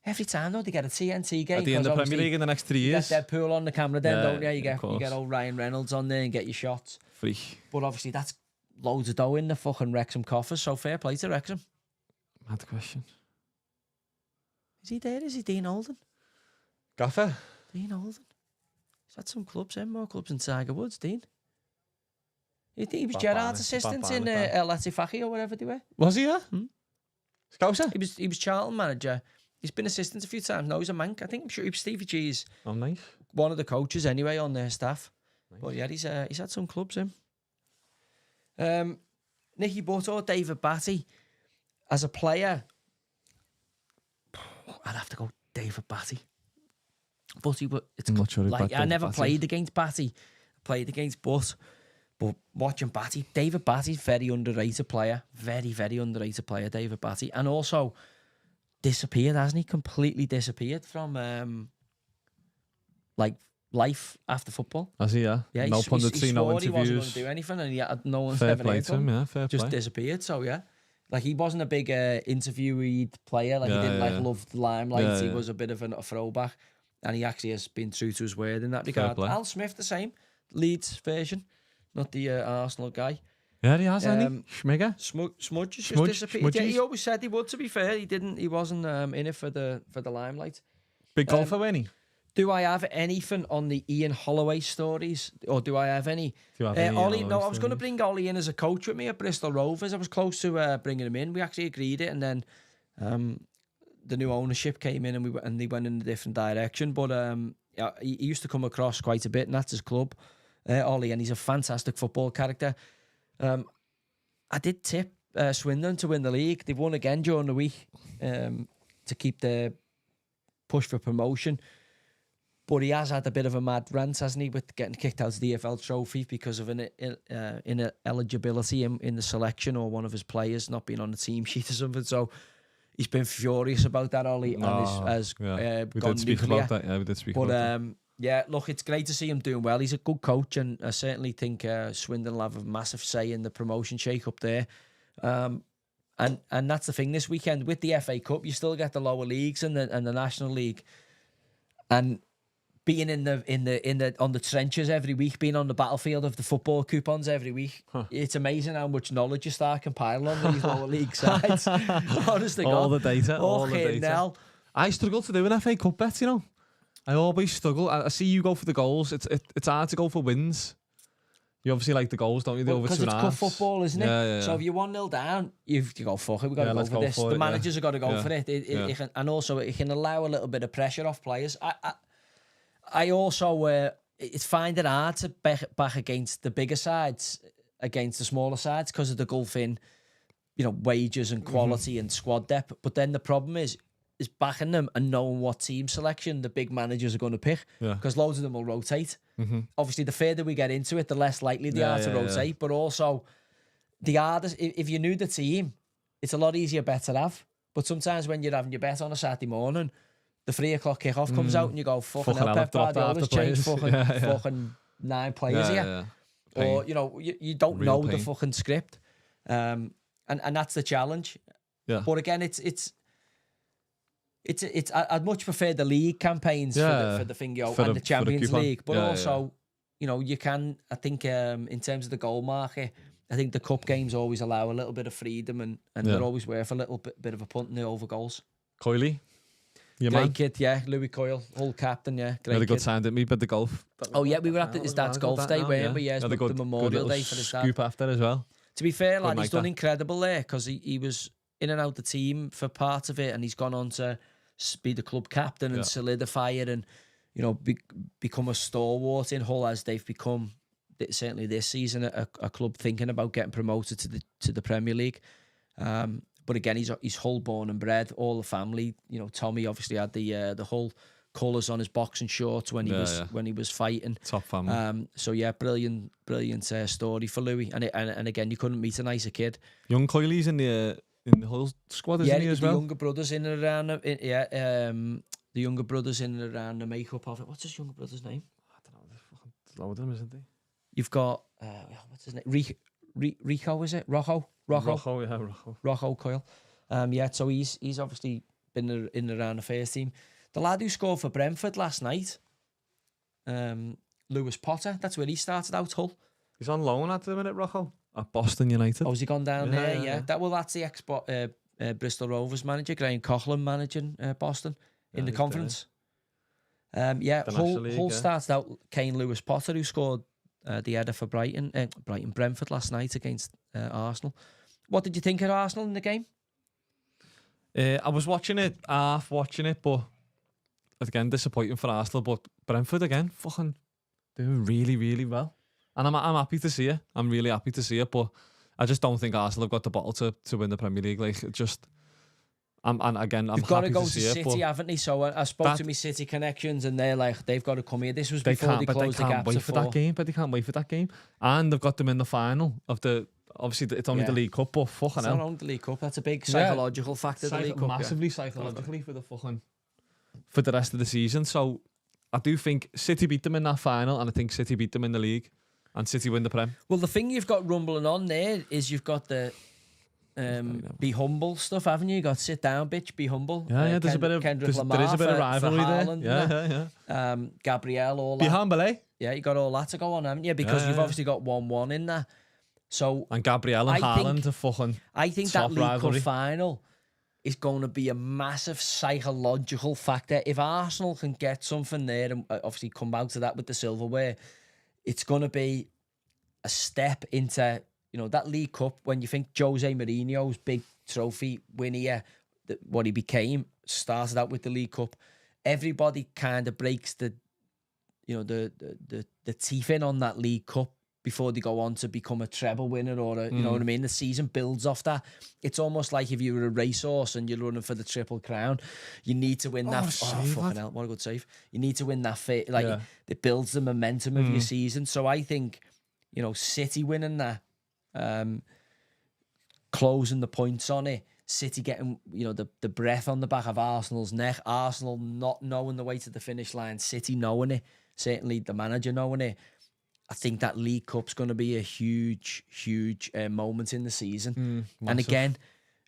Every time, though, they get a TNT game. At the end of the Premier League in the next 3 years. You get Deadpool on the camera then, don't you? You of course. get old Ryan Reynolds on there and get your shots. Free. But obviously, that's loads of dough in the fucking Wrexham coffers, so fair play to Wrexham. Mad question. Is he there? Is he Dean Holden? Gaffer? Dean Holden? He's had some clubs, more clubs in Tiger Woods, Dean. He was Gerrard's assistant in El Latifaki or whatever they were. Was he, yeah? Scouser? He was Charlton manager. He's been assistant a few times. No, he's a mank. I'm sure he was Stevie G's. Oh, nice. One of the coaches anyway on their staff. Nice. But yeah, he's had some clubs in. Nicky Butt or David Batty. As a player, I'd have to go David Batty. Batty, but it's I'm not sure like I never played against Batty. I played against Butt. But watching Batty, David Batty's very underrated player. Very, very underrated player, David Batty. And also disappeared, hasn't he? Completely disappeared from like life after football. Has he, yeah? Yeah, no punditry, no interviews. He wasn't going to do anything and no one's fair ever play heard to him, yeah, fair just play. disappeared, so yeah. Like, he wasn't a big interviewee player. Like, he didn't love the limelight. He was a bit of a throwback. And he actually has been true to his word in that regard. Al Smith, the same. Leeds version. Not the Arsenal guy. Yeah, he has, hasn't he? Schmigger? Smudge just disappeared. Yeah, he always said he would, to be fair. He wasn't in it for the limelight. Big golfer, wasn't he? Do I have anything on the Ian Holloway stories? Or do I have any? Do you have any Ollie, no, I was going to bring Ollie in as a coach with me at Bristol Rovers. I was close to bringing him in. We actually agreed it. And then the new ownership came in and they went in a different direction. But yeah, he used to come across quite a bit, and that's his club, Ollie. And he's a fantastic football character. I did tip Swindon to win the league. They've won again during the week to keep the push for promotion. But he has had a bit of a mad rant, hasn't he, with getting kicked out of the EFL trophy because of an ineligibility in the selection, or one of his players not being on the team sheet or something. So he's been furious about that, Ollie, and has we gone did speak nuclear. about that. Yeah, we did speak but, about that. yeah, look, it's great to see him doing well. He's a good coach, and I certainly think Swindon will have a massive say in the promotion shake-up there. And that's the thing this weekend with the FA Cup. You still get the lower leagues and the National League, and being on the trenches every week, being on the battlefield of the football coupons every week. It's amazing how much knowledge you start compiling on these lower league sides. Honestly, all the data. Now. I struggle to do an FA Cup bet, you know. I always struggle. I see you go for the goals. It's hard to go for wins. You obviously like the goals, don't you? The over 2.5. Because it's cup football, isn't it? Yeah. So if you're 1-0 down, you go, fuck it, we've got to go for this. The managers have got to go for it. It can, and also, it can allow a little bit of pressure off players. I also, it's find it hard to back against the bigger sides, against the smaller sides, because of the gulf in, wages and quality and squad depth. But then the problem is backing them and knowing what team selection the big managers are going to pick, because loads of them will rotate. Obviously, the further we get into it, the less likely they are to rotate. But also, the hardest, if you knew the team, it's a lot easier bet to have. But sometimes when you're having your bet on a Saturday morning, the 3 o'clock kickoff comes out and you go, fucking hell, Pep Guardiola's changed fucking 9 players here. Or, you don't know the fucking script. And that's the challenge. Yeah. But again, it's I'd much prefer the league campaigns for the thing, and the Champions League. But also, you can, I think, in terms of the goal market, I think the cup games always allow a little bit of freedom, and they're always worth a little bit of a punt in the over goals. Coyley? Great kid, yeah. Louis Coyle, whole captain, yeah. Great Had a good kid. time, didn't we? But the golf. Oh yeah, we were at his dad's golf day, weren't we? Yeah, Had a the Memorial Day for his dad. Scoop after as well. To be fair, lad, he's like done that. incredible there because he was in and out the team for part of it, and he's gone on to be the club captain and solidify it, and become a stalwart in Hull as they've become certainly this season a club thinking about getting promoted to the Premier League. But again, he's Hull born and bred. All the family, Tommy obviously had the Hull colours on his boxing shorts when he was fighting. Top family. So yeah, brilliant story for Louis. And again, you couldn't meet a nicer kid. Young Coyley's in the Hull squad, isn't he as well? The younger brothers in and around. The younger brothers in and around the makeup of it. What's his younger brother's name? I don't know. There's fucking loads of them, isn't there? You've got what's his name? Rico, is it? Rocco, Rocco Coyle. So he's obviously been in and around the first team. The lad who scored for Brentford last night, Lewis Potter, that's where he started out, Hull. He's on loan at the minute, Rocco, at Boston United. Oh, has he gone down there? Yeah. That's the Bristol Rovers manager, Graham Coughlin, managing Boston in the conference. Hull started out Kane Lewis Potter, who scored the header for Brentford last night against Arsenal. What did you think of Arsenal in the game? I was half watching it, but again, disappointing for Arsenal. But Brentford again, fucking doing really, really well. And I'm happy to see it. I'm really happy to see it. But I just don't think Arsenal have got the bottle to win the Premier League. Like, I'm You've happy got to go to to see City, it. haven't they? So I spoke to my City connections, and they're like, they've got to come here. This was before they closed the gap to 4. But they can't wait for that game. And they've got them in the final of the. Obviously, it's only the League Cup, but fucking hell. It's not only the League Cup. That's a big psychological factor. The League Cup, massively psychologically for the rest of the season. So I do think City beat them in that final, and I think City beat them in the league, and City win the Prem. Well, the thing you've got rumbling on there is you've got the be humble stuff, haven't you? You got sit down, bitch, be humble. Yeah, there's a bit of rivalry there. Yeah. Gabriel, all be that. humble, eh? Yeah, you got all that to go on, haven't you? Because you've obviously got 1-1 in there. So and Gabriel and Haaland are fucking. I think that League Cup final is going to be a massive psychological factor. If Arsenal can get something there and obviously come out to that with the silverware, it's going to be a step into, that League Cup. When you think Jose Mourinho's big trophy win here, what he became, started out with the League Cup. Everybody kind of breaks the teeth in on that League Cup before they go on to become a treble winner or you know what I mean? The season builds off that. It's almost like if you were a racehorse and you're running for the Triple Crown, you need to win that. Fucking hell, what a good save. You need to win that fit. It builds the momentum of your season. So I think, City winning that, closing the points on it, City getting, the breath on the back of Arsenal's neck, Arsenal not knowing the way to the finish line, City knowing it, certainly the manager knowing it. I think that League Cup's going to be a huge, huge moment in the season. And again,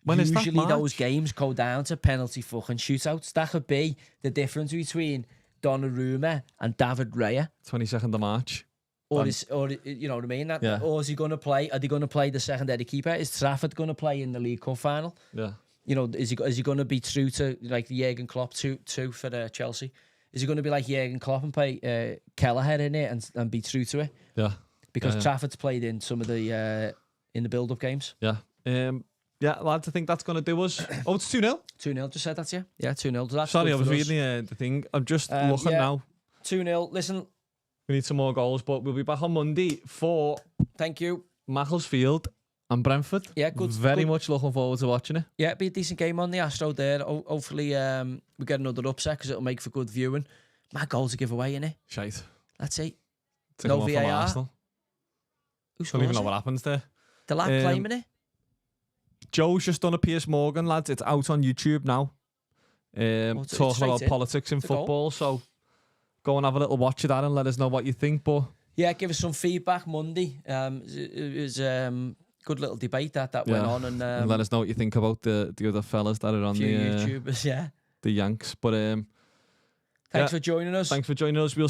usually those games go down to penalty fucking shootouts. That could be the difference between Donnarumma and David Raya. 22nd of March. Or you know what I mean? Or is he going to play? Are they going to play the secondary keeper? Is Trafford going to play in the League Cup final? Yeah. Is he going to be true to like Jurgen Klopp two for Chelsea? Is he going to be like Jurgen Klopp and play Kelleher in it and be true to it? Yeah. Because Trafford's played in some of the in the build-up games. Yeah. Lads, I think that's going to do us. Oh, it's 2-0? 2-0, just said that, yeah. Yeah, 2-0. Sorry, I was reading the thing. I'm just looking now. 2-0. Listen. We need some more goals, but we'll be back on Monday for... Thank you. Macclesfield and Brentford. Yeah, good. Very much looking forward to watching it. Yeah, it'll be a decent game on the Astro there. Hopefully we get another upset because it'll make for good viewing. My goal to give away, innit? Shite. That's it. Take no VAR. VAR. I don't even know what happens there. The lad claiming it. Joe's just done a Piers Morgan, lads. It's out on YouTube now. Talking about politics in football. So go and have a little watch of that and let us know what you think. But yeah, give us some feedback Monday. It was good little debate that went on, and let us know what you think about the other fellas that are on the YouTubers. the Yanks. But thanks for joining us. Thanks for joining us. We'll